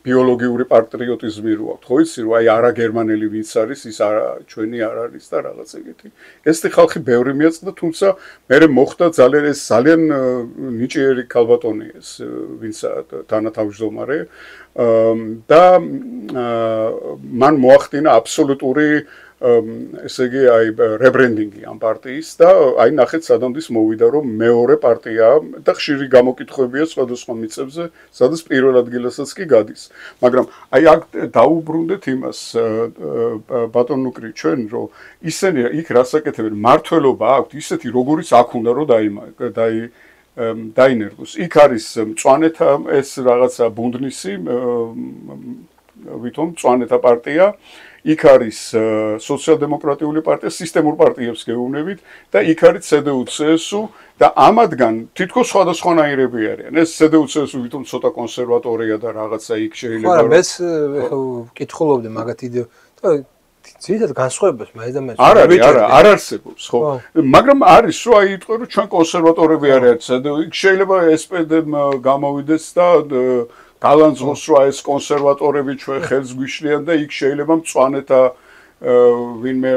ბიოლოგიური პატრიოტიზმი რო აქვს, ხო იცი რომ აი არა გერმანელი ვინც არის, ის არა ჩვენი არ არის და რაღაც ეგეთი. ესეთი ხალხი ბევრი მიაწყდა, თუმცა მე მოხდა ძალიან ნიჭიერი ქალბატონი ეს, ვინც თანათავმჯდომარე და მან მოახდინა აბსოლუტური ესე იგი აი რებრენდინგი ამ პარტიის და აი ნახეთ სადამდე მოვიდა რომ მეორე პარტია და ხშირი გამოკითხვებია სხვადასხვა მიწებზე, სადაც პირველ ადგილასაც კი გადის. მაგრამ აი აქ დაუბრუნდეთ იმას ბატონ ნუკრი ჩვენ რომ ისინი იქ რასაკეთებენ მართლობა აქვთ ისეთი როგორიც აქ უნდა რომ დაინერგოს. იქ არის მწვანეთა ეს რაღაცა ბუნდნისი ვითომ მწვანეთა პარტია იქ არის სოციალ-დემოკრატიული პარტია, სისტემურ პარტიებს გეუბნებით და იქ არის CDU-CSU და ამათგან თითქოს სხვადასხვანაირები არიან. ეს CDU-CSU ვითომ ცოტა კონსერვატორია და რაღაცა იქ შეიძლება ხო, მეც ვკითხულობდი მაგათ იდეა. ძირითადად განსხვავებას მაინც და მე არ არსებობს, ხო. მაგრამ არის რომ აი იტყვი რომ ჩვენ კონსერვატორები არიან CDU, იქ შეიძლება SPD-მ გამოვიდეს და გალანძღოს რომ ეს კონსერვატორები ჩვენ ხელს გვიშლიან და იქ შეიძლება მწვანეთა ვინმე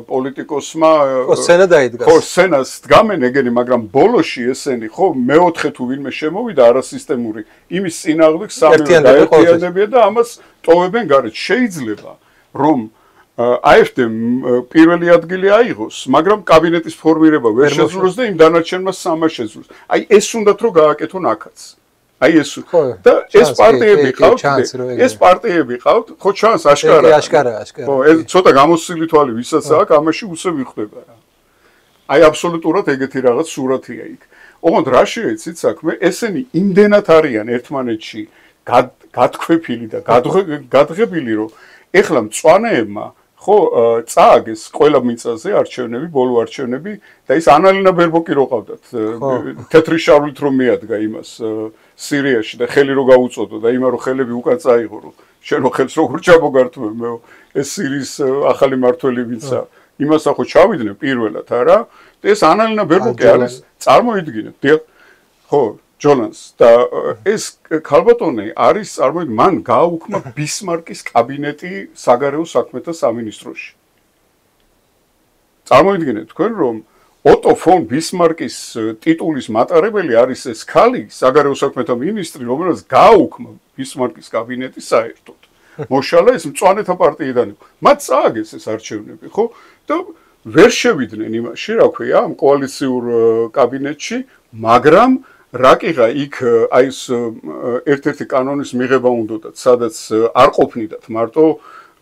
პოლიტიკოსმა სცენა დაიდგას. ხო, სცენას დგამენ ეგენი, მაგრამ ბოლოში ესენი ხო მეოთხე თუ ვინმე შემოვიდა არასისტემური, იმის წინააღმდეგ სამივე გაერთიანებიან და ამას ტოვებენ გარეთ. შეიძლება რომ AfD-მ პირველი ადგილი აიღოს, მაგრამ კაბინეტის ფორმირება ვერ შეძლოს და იმ დანარჩენმა სამმა შეძლოს. აი ეს უნდათ რომ გააკეთონ აქაც. აი ეს და ეს პარტიები ყავთ, ხო ჩანს აშკარა. ხო, ეს ცოტა გამოსილი თვალი ვისაც აქვს, ამაში უსე ვიხდება რა. აი აბსოლუტურად ეგეთი რაღაც სურათია იქ. ოღონდ რა შეეცით საქმე, ესენი იმდენად არიან ერთმანეთში გათქვეფილი და გადღებილი, რომ ეხლა მწვანეებმა ხო წააგეს ყველა მიწაზე არჩევნები, ბოლო არჩევნები და ის ანალინა ბერბოკი რო ყავდათ. თეთრი შარვლით რომ მიადგა იმას სირიაში და ხელი რო გაუწოდო და იმარო ხელები უკან წაიღო რომ შენო ხელს როგორ ჩამოგართმევ მე ეს სირიის ახალი მართველი ვინცა იმას ახო ჩავიდნენ პირველად არა და ეს ანალინა ბერბოკი არის წარმოიდგინეთ ხო ჯოლანს და ეს ქალბატონი არის წარმოიდგინეთ მან გააუქმა ბისმარკის კაბინეტი საგარეო საქმეთა სამინისტროში წარმოიდგინეთ თქვენ რომ ოტო ფონ ბისმარკის ტიტულის მატარებელი არის ეს ქალი, საგარეო საქმეთა მინისტრი, რომელიც გააუქმა ბისმარკის კაბინეტი საერთოდ. მოშალა ეს მწვანეთა პარტიიდან. მათ წააგეს ეს არჩევნები, ხო? და ვერ შევიდნენ იმაში, რა ქვია, ამ კოალიციურ კაბინეტში, მაგრამ რაკიღა იქ აი ეს ერთ-ერთი კანონის მიღება უნდათ, სადაც არ ყოფნიდათ მარტო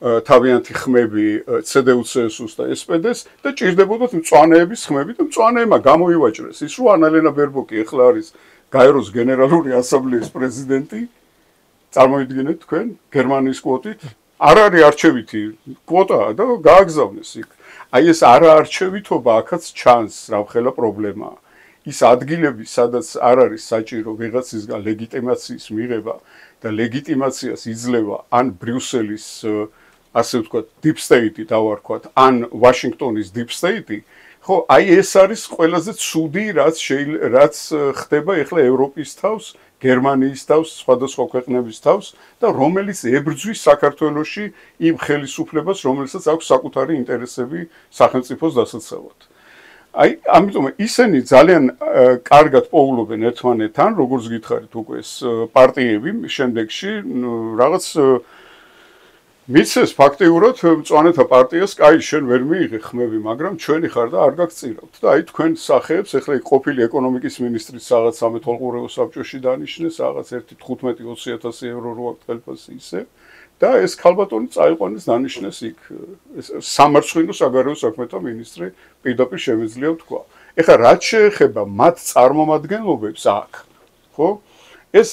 თავიანთი ხმები CDU-CSU-ს და SPD-ს და ჭირდებოდათ მწვანეების ხმები და მწვანეებმა გამოივაჭრეს ის რომ ანალენა ბერბოკი ახლა არის გაეროს გენერალური ასამბლეის პრეზიდენტი წარმოიდგინეთ თქვენ გერმანიის კვოტით არ არის არჩევითი კვოტაა და გააგზავნეს იქ აი ეს არაარჩევითობა აქაც ჩანს რამხელა პრობლემაა ის ადგილები სადაც არ არის საჭირო ვიღაცისგან ლეგიტიმაციის მიღება და ლეგიტიმაციას იძლევა ან ბრიუსელის ასე ვთქვათ, deep state-ი დავარქვათ, ან ვაშინგტონის deep state-ი, ხო, აი ეს არის ყველაზე ცუდი, რაც ხდება ეხლა ევროპის თავს გერმანიის თავს, სხვადასხვა ქვეყნების თავს და რომელიც ებრძვის საქართველოში იმ ხელისუფლებას, რომელსაც აქვს საკუთარი ინტერესები სახელმწიფოს დასაცავად. აი, ამიტომ ისინი ძალიან კარგად პოულობენ ერთმანეთთან, როგორც გითხარით უკვე ეს პარტიები შემდეგში რაღაც მიცეს ფაქტიურად მწვანეთა პარტიას, კაი, შენ ვერ მიიღე ხმები, მაგრამ ჩვენი ხარ და არ გაგწირავთ. და აი თქვენ სახეებს, ეხლა ყოფილი ეკონომიკის მინისტრიც რაღაც სამეთვალყურეო საბჭოში დანიშნეს, რაღაც 1.15-20,000 ევრო რო აქვს ხელფასი ისე. და ეს ქალბატონი წაიყვანეს დანიშნეს იქ სამარცხვინო საგარეო საქმეთა მინისტრი პირდაპირ შემიძლია თქვა. ეხლა რაც შეეხება მათ წარმომადგენლობებს აქ, ხო? ეს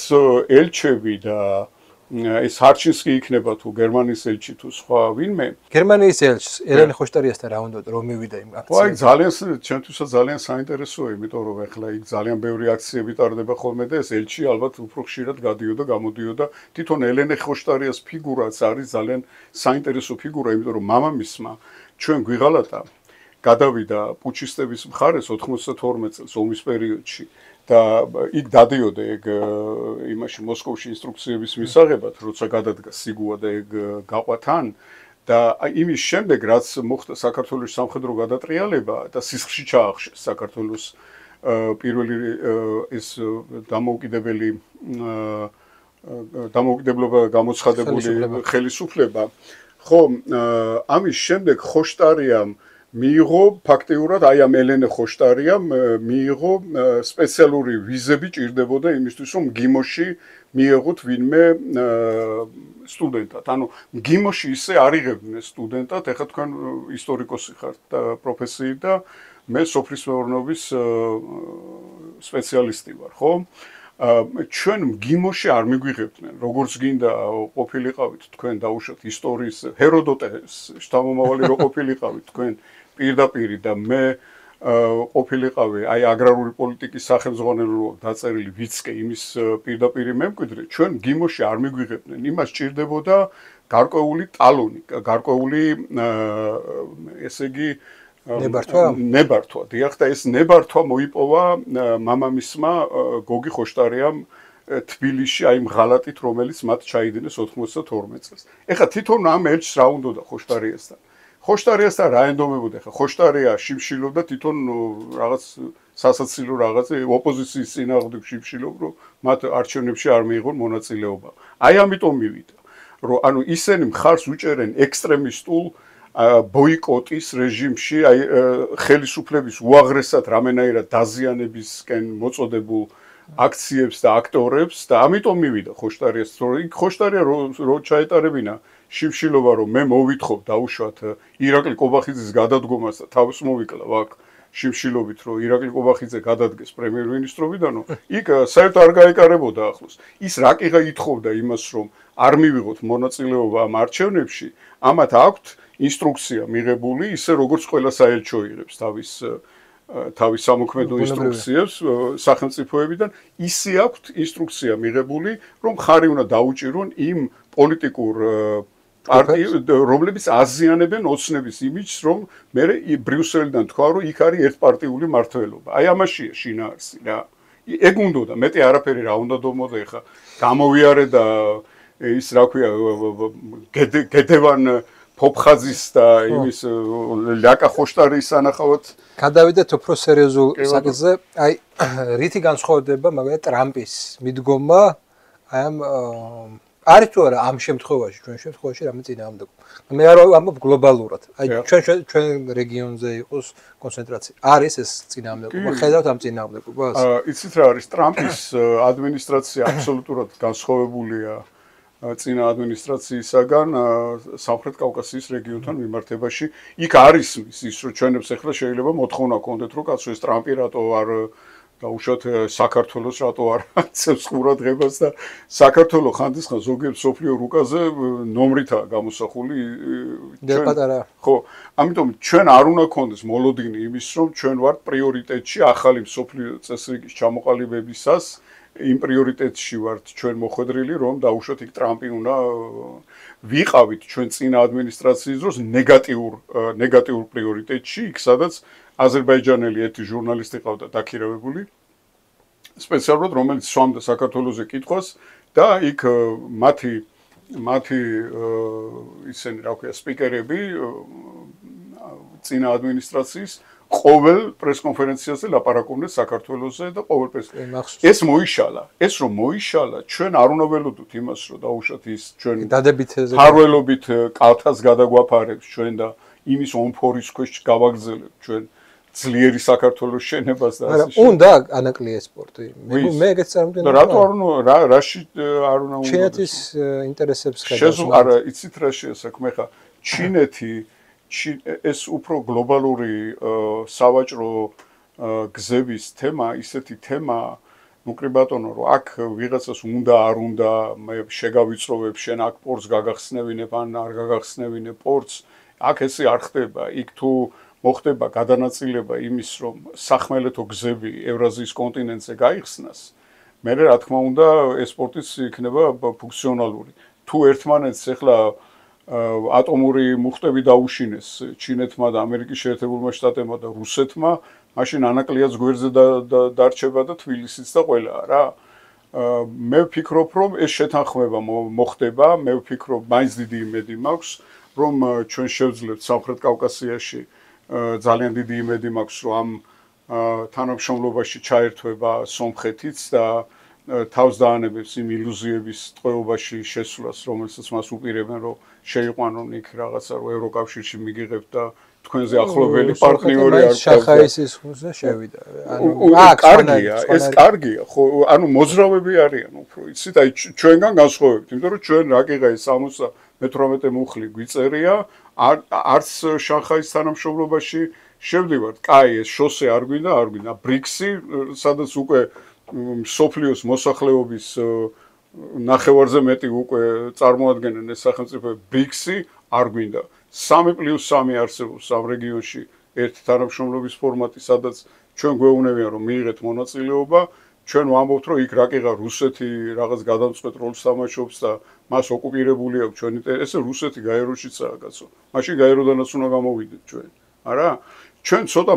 ელჩები და ეს ჰარჩინსკი იქნება თუ გერმანიის ელჩი თუ სხვა ვინმე. გერმანიის ელჩს ელენე ხოშტარიასთან რა უნდა რომ მივიდა იმ აქციაზე. აი ძალიან ჩემთვისაც ძალიან საინტერესოა, იმიტომ რომ ეხლა იქ ძალიან ბევრი აქციები ტარდება ხოლმე და ეს ელჩი ალბათ უფრო ხშირად გადიოდა, გამოდიოდა. თვითონ ელენე ხოშტარიას ფიგურაც არის ძალიან საინტერესო ფიგურა, იმიტომ რომ მამამისმა ჩვენ გვიღალატა გადავიდა პუჩისტების მხარეს 92 წელს ომის პერიოდში. და იქ დადიოდა ეგ იმაში მოსკოვში ინსტრუქციების მისაღებად, როცა გადადგა სიგუა და ეგ გაყვათან და იმის შემდეგ რაც მოხდა საქართველოს სამხედრო გადატრიალება და სისხლში ჩაახშეს საქართველოს პირველი ეს დამოუკიდებლობა გამოცხადებული ხელისუფლება. ხო, ამის შემდეგ ხოშტარიამ მიიღო ფაქტიურად აი ამ ელენე ხოშტარიამ მიიღო სპეციალური ვიზები ჭირდებოდა იმისთვის რომ მგიმოში მიეღოთ ვინმე სტუდენტად. ანუ მგიმოში ისე არიღებდნენ სტუდენტად, ეხლა თქვენ ისტორიკოსი ხართ და პროფესიით და მე სოფლის მეურნეობის სპეციალისტი ვარ, ხო? ჩვენ მგიმოში არ მიგვიღებდნენ, როგორც გინდა ყოფილიყავით თქვენ დაუშვათ ისტორიის ჰეროდოტეს შთამომავალი რო ყოფილიყავით თქვენ პირდაპირ და მე ყოფილიყავი აი აგრარული პოლიტიკის სახელმძღვანელო დაწერილი ვიცკე იმის პირდაპირ მემკვიდრე, ჩვენ მგიმოში არ მიგვიღებდნენ, იმას ჭირდებოდა გარკვეული ტალონი, გარკვეული ესე იგი ნებართვა. დიახ, და ეს ნებართვა მოიპოვა მამამისმა გოგი ხოშტარიამ თბილისში აი მღალატით, რომელიც მათ ჩაიდინეს 92 წელს. ეხლა თვითონ ამ ელჩს რა უნდოდა ხოშტარიასთან? ხოშტარიასთან რა ენდომებოდა? ეხლა ხოშტარია შიმშილობდა თვითონ რაღაც სასაცილო რაღაც ოპოზიციის წინააღმდეგ შიმშილობდა, რომ მათ არჩევნებში არ მიიღონ მონაწილეობა. აი ამიტომ მივიდა, რომ ანუ ისინი მხარს უჭერენ ექსტრემისტულ ბოიკოტის რეჟიმში, აი ხელისუფლების უაღრესად რამენაირად დაზიანებისკენ მოწოდებულ აქციებს და აქტორებს და ამიტომ მივიდა ხოშტარიას, რომ ხოშტარია რო ჩაეტარებინა შიმშილობა, რომ მე მოვითხოვ დაუშვათ ირაკლი კობახიძის გადადგომას და თავს მოვიკლავ აქ შიმშილობით, რომ ირაკლი კობახიძე გადადგეს პრემიერ-მინისტრობიდანო, იქ საერთოდ არ გაეკარებოდა ახლოს. ის რაკიღა ითხოვდა იმას, რომ არ მივიღოთ მონაწილეობა ამ არჩევნებში, ამათ აქვთ ინსტრუქცია მიღებული, ისე როგორც ყველა საელჩო იღებს თავის სამოქმედო ინსტრუქციებს სახელმწიფოებიდან, ისე აქვთ ინსტრუქცია მიღებული, რომ ხარი უნდა დაუჭირონ იმ პოლიტიკურ პარტიებს, რომლებიც აზიანებენ ოცნების იმიჯს, რომ მე ბრიუსელიდან თქვა, რომ იქ არის ერთპარტიული მმართველობა. აი ამაშია შინაარსი რა. ეგ უნდოდა, მეტი არაფერი რა უნდა დომოდა ეხა. გამოვიარე და ის რა ქვია, გედევან ფოფხაძის და იმის ლაკა ხოშტარიის ანახავად გადავიდეთ უფრო სერიოზულ საკითხზე. აი რითი განსხვავდება მაგალითად ტრამპის მიდგომა აი ამ არის თუ არა ამ შემთხვევაში, ჩვენ შემთხვევაში რამე წინააღმდეგობა. მე არ ამბობ გლობალურად. აი ჩვენ რეგიონზე იყოს კონცენტრაცია. არის ეს წინააღმდეგობა, ხედავთ ამ წინააღმდეგობას? იცით რა არის, ტრამპის ადმინისტრაცია აბსოლუტურად განსხვავებულია წინა ადმინისტრაციისაგან სამხრეთ კავკასიის რეგიონთან მიმართებაში. იქ არის ის, რომ ჩვენებს ახლა შეიძლება მოთხოვნა გქონდეთ, რომ კაცო ეს ტრამპი რატო არ დაუშვათ საქართველოს რატო არ აცევს ყურადღებას და საქართველოს ხანდისხან ზოგიერთ სოფლიო რუკაზე ნომრითაა გამოსახული პატარა. ხო, ამიტომ ჩვენ არ უნდა გქონდეს მოლოდინი იმის, რომ ჩვენ ვართ პრიორიტეტში ახალი სოფლიო წესრიგის ჩამოყალიბებისას იმ პრიორიტეტში ვართ ჩვენ მოხვედრილი, რომ დაუშვათ იქ ტრამპი უნდა ვიყავით ჩვენ წინა ადმინისტრაციის დროს ნეგატიურ პრიორიტეტში, იქ სადაც აზერბაიჯანელი ერთი ჟურნალისტი ყავდა დაქირავებული სპეციალურად რომელიც სვამდა საქართველოზე კითხვას და იქ მათი ისინი რა ქვია სპიკერები წინა ადმინისტრაციის ყოველ პრესკონფერენციაზე ლაპარაკობდნენ საქართველოზე და ყოველ ეს მოიშალა. ეს რომ მოიშალა, ჩვენ არ უნდა ველოდოთ იმას, რომ დაუშვათ ის ჩვენ დადებითზე ფარველობით კალთას გადაგვაფარებს ჩვენ და იმის ომფორის ქვეშ გავაგზავნებთ ჩვენ ძლიერი საქართველოს შენებას და ასე. მაგრამ უნდა ანაკლია სპორტი. მე ეგეც წარმოვიდგენია. და რატო არ უნდა რაში არ უნდა ჩინეთის ინტერესებს ხედავს. არა, იცით რა შეასაქმე ხა ჩინეთი ეს უფრო გლობალური სავაჭრო გზების თემა, ისეთი თემა, ნუ კრიბატონო, რომ აქ ვიღაცას უნდა არ უნდა, მე შეგავიწროვებ, შენ აქ პორტს გაგახსნევინებ ან არ გაგახსნევინებ პორტს, აქ ესე არ ხდება. იქ თუ მოხდება გადანაწილება იმის, რომ სახმელეთო გზები ევრაზიის კონტინენტზე გაიხსნას, მე რა თქმა უნდა, ეს სპორტიც იქნება ფუნქციონალური. თუ ერთმანეთს ეხლა ატომური მუხტები დაუშინეს ჩინეთმა და ამერიკის შეერთებულმა შტატებმა და რუსეთმა, მაშინ ანაკლიაც გვერდზე დარჩება და თბილისიც და ყველა რა. მე ვფიქრობ, რომ ეს შეთანხმება მოხდება, მე ვფიქრობ, მაინც დიდი იმედი მაქვს, რომ ჩვენ შევძლებთ სამხრეთ კავკასიაში ძალიან დიდი იმედი მაქვს, რომ ამ თანამშრომლობაში ჩაერთვება სომხეთიც და თავს დაანებებს იმ ილუზიების ტყვეობაში შესვლას, რომელსაც მას უპირებენ, რომ შეიყვანონ იქ რაღაცა, რომ ევროკავშირში მიგიღებთ და თქვენზე ახლობელი პარტნიორი არ შახაისის ხუზე შევიდა. ეს კარგია, ხო, ანუ მოძრავები არიან უფრო, იცით, აი ჩვენგან განსხვავებით, იმიტომ რომ ჩვენ რაკიღა ეს 78 მუხლი გვიწერია, არც შანხაის თანამშრომლობაში შევდივართ. კაი, ეს შოსე არ გვინდა, ბრიქსი, სადაც უკვე სოფლიოს მოსახლეობის ნახევარზე მეტი უკვე წარმოადგენენ ეს სახელმწიფოები, ბრიქსი არ გვინდა. 3+3 არსებობს ამ რეგიონში ერთ თანამშრომლობის ფორმატი, სადაც ჩვენ გვეუბნებიან, რომ მიიღეთ მონაწილეობა, ჩვენ ვამბობთ, რომ იქ რაკიღა რუსეთი რაღაც გადამწყვეტ როლს თამაშობს და მას ოკუპირებული აქვს ჩვენი ესე რუსეთი გაეროშიცაა კაცო. მაშინ გაეროდანაც უნდა გამოვიდეთ ჩვენ. არა? ჩვენ ცოტა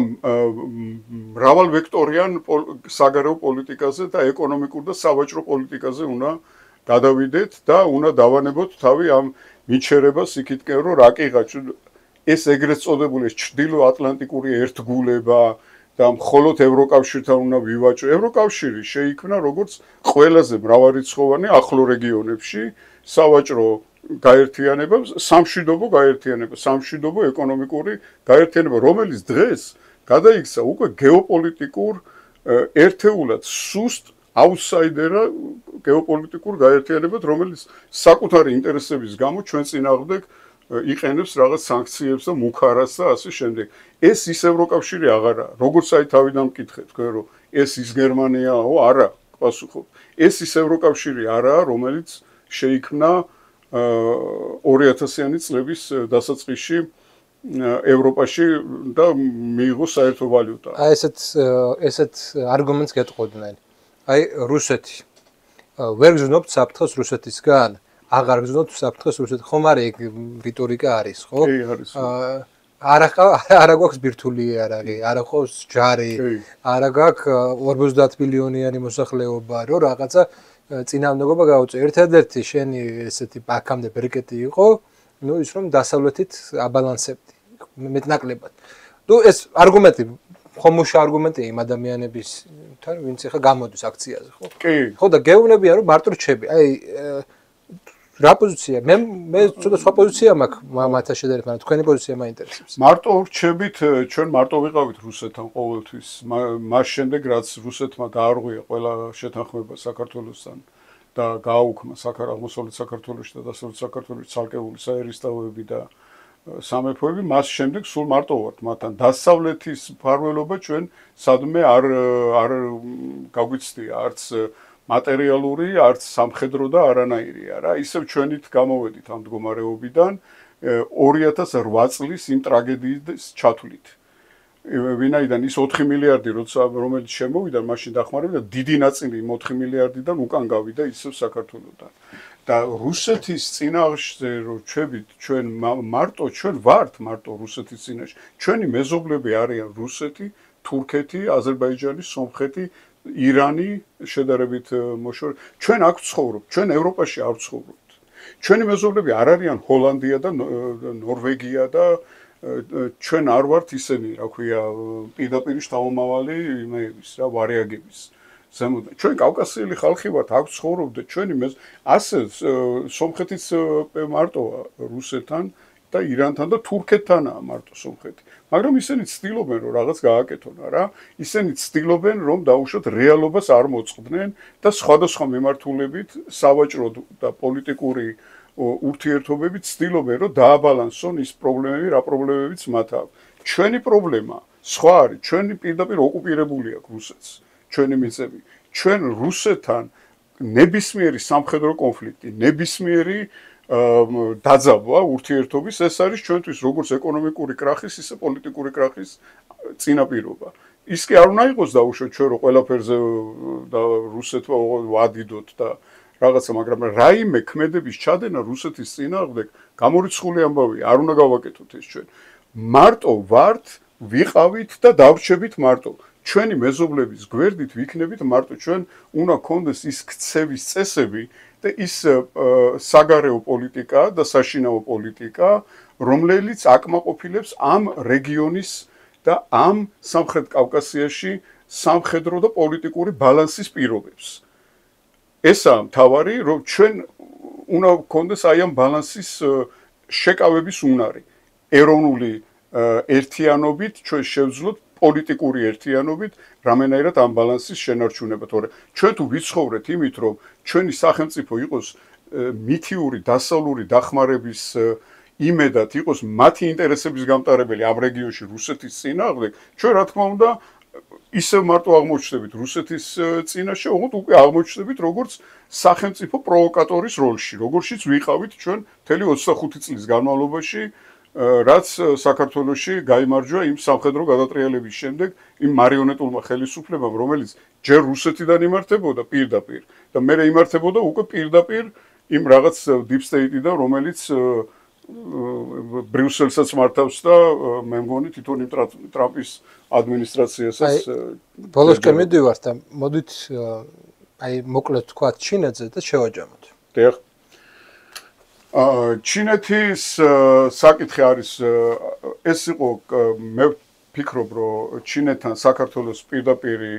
მრავალვექტორიან საგარეო პოლიტიკაზე და ეკონომიკურ და სავაჭრო პოლიტიკაზე უნდა გადავიდეთ და უნდა დავანებოთ თავი ამ მიჩერებას იქითკენ, რომ რაკიღა ეს ეგრეთ წოდებული ჩრდილო-ატლანტიკური ერთგულება და მხოლოდ ევროკავშირთან უნდა ვივაჭრო. ევროკავშირი შეიქმნა როგორც ყველაზე მრავალრიცხოვანი ახლო რეგიონებში სავაჭრო გაერთიანება, სამშვიდობო ეკონომიკური გაერთიანება, რომელიც დღეს გადაიქცა უკვე გეოპოლიტიკურ ერთეულად სუსტ აუტსაიდერა გეოპოლიტიკურ გაერთიანებად, რომელიც საკუთარი ინტერესების გამო ჩვენ წინააღმდეგ იყენებს რაღაც სანქციებს და მუქარას და ასე შემდეგ. ეს ის ევროკავშირი აღარა. როგორც აი თავიდან მკითხეთ, თქვენ რომ ეს ის გერმანიაო, არა, პასუხობ. ეს ის ევროკავშირი არაა, რომელიც შეიქმნა 2000-იანი წლების დასაწყისში ევროპაში და მიიღო საერთო ვალუტა. აი ესეთ არგუმენტს გეტყოდნენ. აი რუსეთი ვერ გზნობთ საფრთხეს რუსეთისგან, აღარ გზნობთ საფრთხეს რუსეთ. ხომ არა ეგ რიტორიკა არის, ხო? კი, არის. არა გვაქვს ბირთვული იარაღი, არა ყავს ჯარი, არა გაქვს 50 მილიონიანი მოსახლეობა, რომ რაღაცა წინააღმდეგობა გაუწე. ერთადერთი შენი ესეთი ბაქამდე ბრიკეტი იყო, ნუ ის რომ დასავლეთით აბალანსებდი მეტნაკლებად. ნუ ეს არგუმენტი ხომუშა არგუმენტია იმ ადამიანებისთან, ვინც ახლა გამოდის აქციაზე, ხო? კი. ხო და გეუბნებიან რომ მარტო რჩები. აი რა პოზიცია? მე ცოტა სხვა პოზიცია მაქვს მათთან შედარებით, მაგრამ თქვენი პოზიცია მაინტერესებს. მარტო რჩებით, ჩვენ მარტო ვიყავით რუსეთთან ყოველთვის. მას შემდეგ რაც რუსეთმა დაარღვია ყველა შეთანხმება საქართველოსთან და გააუქმა აღმოსავლეთ საქართველოში და დასავლეთ საქართველოში ცალკეული საერისთავოები და სამეფოები, მას შემდეგ სულ მარტო ვართ მათთან. დასავლეთის მფარველობა ჩვენ სადმე არ გაგვიცდია, არც მატერიალური, არც სამხედრო და არანაირია რა. ისევ ჩვენით გამოვედით ამ მდგომარეობიდან 2008 წლის იმ ტრაგედიის ჩათვლით. ვინაიდან ის 4 მილიარდი რომელიც შემოვიდა, მაშინ დახმარებდა დიდი ნაწილი იმ 4 მილიარდიდან უკან გავიდა ისევ საქართველოსთან. და რუსეთის წინააღმდეგ რო ჩვენ მარტო ჩვენ ვართ მარტო რუსეთის წინაშე. ჩვენი მეზობლები არიან რუსეთი, თურქეთი, აზერბაიჯანი, სომხეთი ირანი შედარებით მოშორ ჩვენ აქ ცხოვრობთ, ჩვენ ევროპაში არ ცხოვრობთ. ჩვენი მეზობლები არ არიან ჰოლანდია და ნორვეგია და ჩვენ არ ვართ ისინი, რა ქვია, პირდაპირ შთამომავალი იმეების რა ვარიაგების. ჩვენ კავკასიელი ხალხი ვართ, აქ ცხოვრობთ და ჩვენი ასე სომხეთიც მარტოა რუსეთთან და ირანთან და თურქეთთანაა მარტო სომხეთი. მაგრამ ისინი ცდილობენ რომ რაღაც გააკეთონ რა. ისინი ცდილობენ რომ დაუშვათ რეალობას არ მოწყდნენ და სხვადასხვა მიმართულებით სავაჭრო და პოლიტიკური ურთიერთობები ცდილობენ რომ დააბალანსონ ის პრობლემები, რა პრობლემებიც მათ აქვს. ჩვენი პრობლემა სხვა არის, ჩვენი პირდაპირ ოკუპირებული აქვს რუსეთს, ჩვენი მიწები. ჩვენ რუსეთთან ნებისმიერი სამხედრო კონფლიქტი, ნებისმიერი დაძაბვა ურთიერთობის ეს არის ჩვენთვის როგორც ეკონომიკური კრახის, ისე პოლიტიკური კრახის წინაპირობა. ის კი არ უნდა იყოს დაუშვათ ჩვენ რომ ყველაფერზე და რუსეთმა ვადიდოთ და რაღაცა, მაგრამ რაიმე ქმედების ჩადენა რუსეთის წინააღმდეგ გამორიცხული ამბავია, არ უნდა გავაკეთოთ ეს ჩვენ. მარტო ვართ, ვიყავით და დავრჩებით მარტო. ჩვენი მეზობლების გვერდით ვიქნებით მარტო, ჩვენ უნდა გქონდეს ის ქცევის წესები და ის საგარეო პოლიტიკა და საშინაო პოლიტიკა, რომელიც აკმაყოფილებს ამ რეგიონის და ამ სამხრეთ კავკასიაში სამხედრო და პოლიტიკური ბალანსის პირობებს. ესაა მთავარი, რომ ჩვენ უნდა გქონდეს აი ამ ბალანსის შეკავების უნარი. ეროვნული ერთიანობით ჩვენ შევძლოთ პოლიტიკური ერთიანობით რამენაირად ამ ბალანსის შენარჩუნება, თორე ჩვენ თუ ვიცხოვრეთ იმით, რომ ჩვენი სახელმწიფო იყოს მითიური დასავლური დახმარების იმედად იყოს მათი ინტერესების გამტარებელი ამ რეგიონში რუსეთის წინააღმდეგ, ჩვენ რა თქმა უნდა ისევ მარტო აღმოჩნდებით რუსეთის წინაშე, ოღონდ უკვე აღმოჩნდებით როგორც სახელმწიფო პროვოკატორის როლში, როგორშიც ვიყავით ჩვენ მთელი 25 წლის განმავლობაში, რაც საქართველოში გაიმარჯვა იმ სამხედრო გადატრიალების შემდეგ იმ მარიონეტულმა ხელისუფლებამ, რომელიც ჯერ რუსეთიდან იმართებოდა პირდაპირ და მერე იმართებოდა უკვე პირდაპირ იმ რაღაც deep state-დან, რომელიც ბრიუსელსაც მართავს და მე მგონი თვითონ იმ ტრამპის ადმინისტრაციასაც ბოლოსკენ მიდივართ და მოდით აი მოკლედ თქვა ჩინეთზე და შევაჯამოთ. დიახ. ჩინეთის საკითხი არის ეს იყო მე ვფიქრობ რომ ჩინეთთან საქართველოს პირდაპირი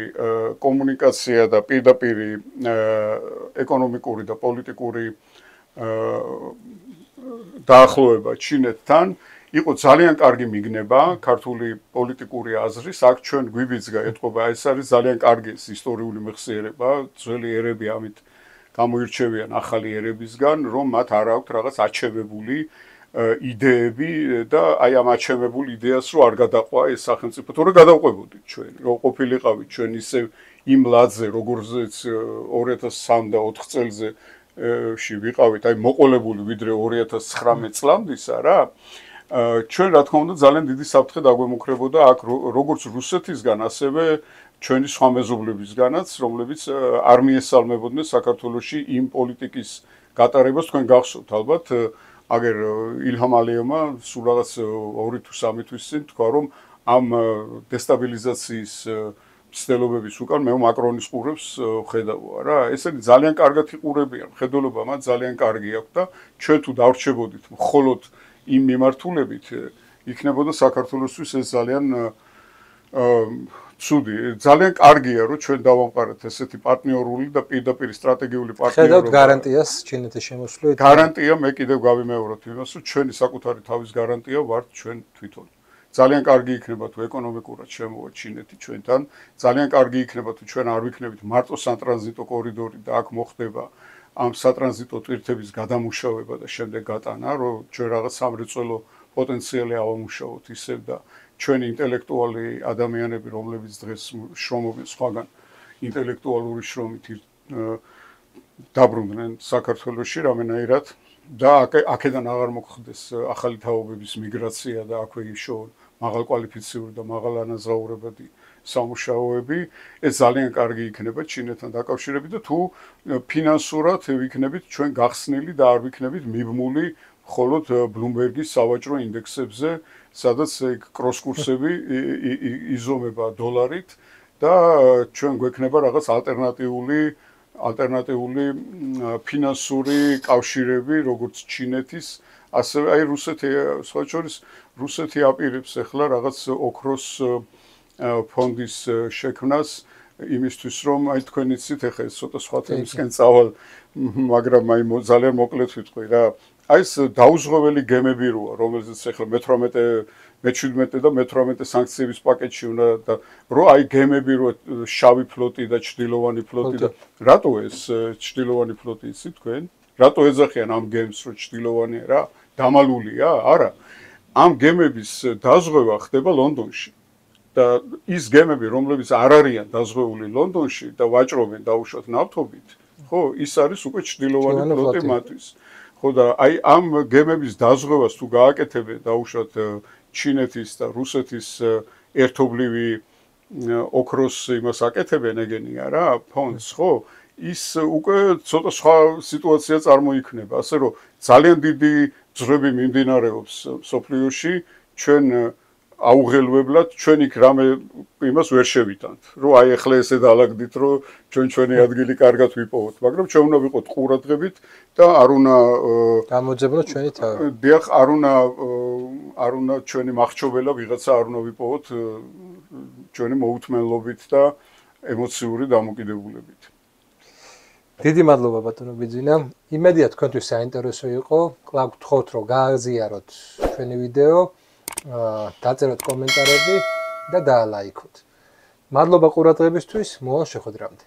კომუნიკაცია და პირდაპირი ეკონომიკური და პოლიტიკური დაახლოება ჩინეთთან იყო ძალიან კარგი მიგნება ქართული პოლიტიკური აზრის აქ ჩვენ გვიბიძგა ეთყობა ეს არის ძალიან კარგი ისტორიული მეხსიერება ძველი ერები ამით გამოირჩევიან ახალი ერებისგან რომ მათ არ აქვთ რაღაც აჩევებული იდეები და აი ამ აჩევებულ იდეას რო არ გადაყვა ეს სახელმწიფო თორე გადავყვებოდით ჩვენ რო ყოფილიყავით ჩვენ ისევ იმ ლადზე როგორზეც 2003 და 4 წელზე ში ვიყავით აი მოყოლებული ვიდრე 2019 წლამდისა რა ჩვენ რა თქმა უნდა ძალიან დიდი საფრთხე დაგვემუქრებოდა აქ როგორც რუსეთისგან ასევე ჩვენი სხვა მეზობლებისგანაც რომლებიც არ მიესალმებოდნენ საქართველოში იმ პოლიტიკის გატარებას თქვენ გახსოვთ ალბათ აგერ ილჰამ ალიევმა სულ რაღაც 2 თუ 3 თვის წინ თქვა რომ ამ დესტაბილიზაციის ცდილობების უკან მე მაკრონის ყურებს ხედავია რა ესენი ძალიან კარგად იყურებიან ხედულობა მათ ძალიან კარგი აქვს და ჩვენ თუ დავრჩებოდით მხოლოდ იმ მიმართულებით იქნებოდა საქართველოსთვის ეს ძალიან ცუდი ძალიან კარგია რომ ჩვენ დავამყარეთ ესეთი პარტნიორული და პირდაპირ სტრატეგიული პარტნიორობა ხედავთ გარანტიას ჩინეთის შემოსვლით გარანტია მე კიდევ გავიმეოროთ იმას რომ ჩვენი საკუთარი თავის გარანტია ვართ ჩვენ თვითონ ძალიან კარგი იქნება თუ ეკონომიკურად შემოვა ჩინეთი ჩვენთან ძალიან კარგი იქნება თუ ჩვენ არ ვიქნებით მარტო სატრანზიტო კორიდორი და აქ მოხდება ამ სატრანზიტო ტვირთების გადამუშავება და შემდეგ გატანა რომ ჩვენ რაღაც სამრეწველო პოტენციალი ავამუშავოთ ისევ და ჩვენი ინტელექტუალი ადამიანები რომლებიც დღეს შრომობენ სხვაგან ინტელექტუალური შრომით დაბრუნდნენ საქართველოში რამენაირად და აქედან აღარ მოხდეს ახალი თაობების მიგრაცია და აქვე იშოვონ მაღალკვალიფიციური და მაღალანაზღაურებადი სამუშაოები ეს ძალიან კარგი იქნება ჩინეთთან დაკავშირებით და თუ ფინანსურად ვიქნებით ჩვენ გახსნილი და არ ვიქნებით მიბმული მხოლოდ ბლუმბერგის სავაჭრო ინდექსებზე სადაც კროს კურსები იზომება დოლარით და ჩვენ გვექნება რაღაც ალტერნატიული ფინანსური კავშირები, როგორც ჩინეთის, ასევე აი რუსეთი, სხვა შორის რუსეთი აპირებს ახლა რაღაც ოქროს ფონდის შექმნას იმისთვის რომ აი თქვენ იცით ახლა ეს ცოტა სხვა თემისკენ წავალ, მაგრამ აი ძალიან მოკლედ ვიტყვი რა. აი ეს დაუზღვეველი გემები როა, რომელზეც ახლა მე-17 და მე-18 სანქციების პაკეტში უნდა და რო აი გემები რო შავი ფლოტი და ჩრდილოვანი ფლოტი და რატო ეს ჩრდილოვანი ფლოტი იცით თქვენ? რატო ეძახიან ამ გემს რო ჩრდილოვანია რა? დამალულია? არა. ამ გემების დაზღვევა ხდება ლონდონში. და ის გემები, რომლებიც არ არიან დაზღვეული ლონდონში და ვაჭრობენ დაუშვათ ნავთობით, ხო, ის არის უკვე ჩრდილოვანი ფლოტი მათთვის. ხო და აი ამ გემების დაზღვევას თუ გააკეთებენ დაუშვათ ჩინეთის და რუსეთის ერთობლივი ოქროს იმას აკეთებენ ეგენია რა, ფონდს, ხო? ის უკვე ცოტა სხვა სიტუაცია წარმოიქმნება, ასე რომ ძალიან დიდი ძრები მიმდინარეობს სოფლიოში, ჩვენ აუღელვებლად ჩვენ იქ რამე იმას ვერ შევიტანთ. რომ აი ახლა ესე დაალაგდით, რომ ჩვენი ადგილი კარგად ვიპოვოთ, მაგრამ ჩვენ უნდა ვიყოთ ყურადღებით და არ უნდა გამოძებნოთ ჩვენი თავი. დიახ, არ უნდა ჩვენი მახრჩობელა ვიღაცა არ უნდა ვიპოვოთ ჩვენი მოუთმენლობით და ემოციური დამოკიდებულებით. დიდი მადლობა ბატონო ბიძინა. იმედია თქვენთვის საინტერესო იყო. კлау გთხოვთ რომ გააზიაროთ ჩვენი ვიდეო, დაწეროთ კომენტარები და დაალაიქოთ. მადლობა ყურადღებისთვის, მოვალ შეხვედრამდე.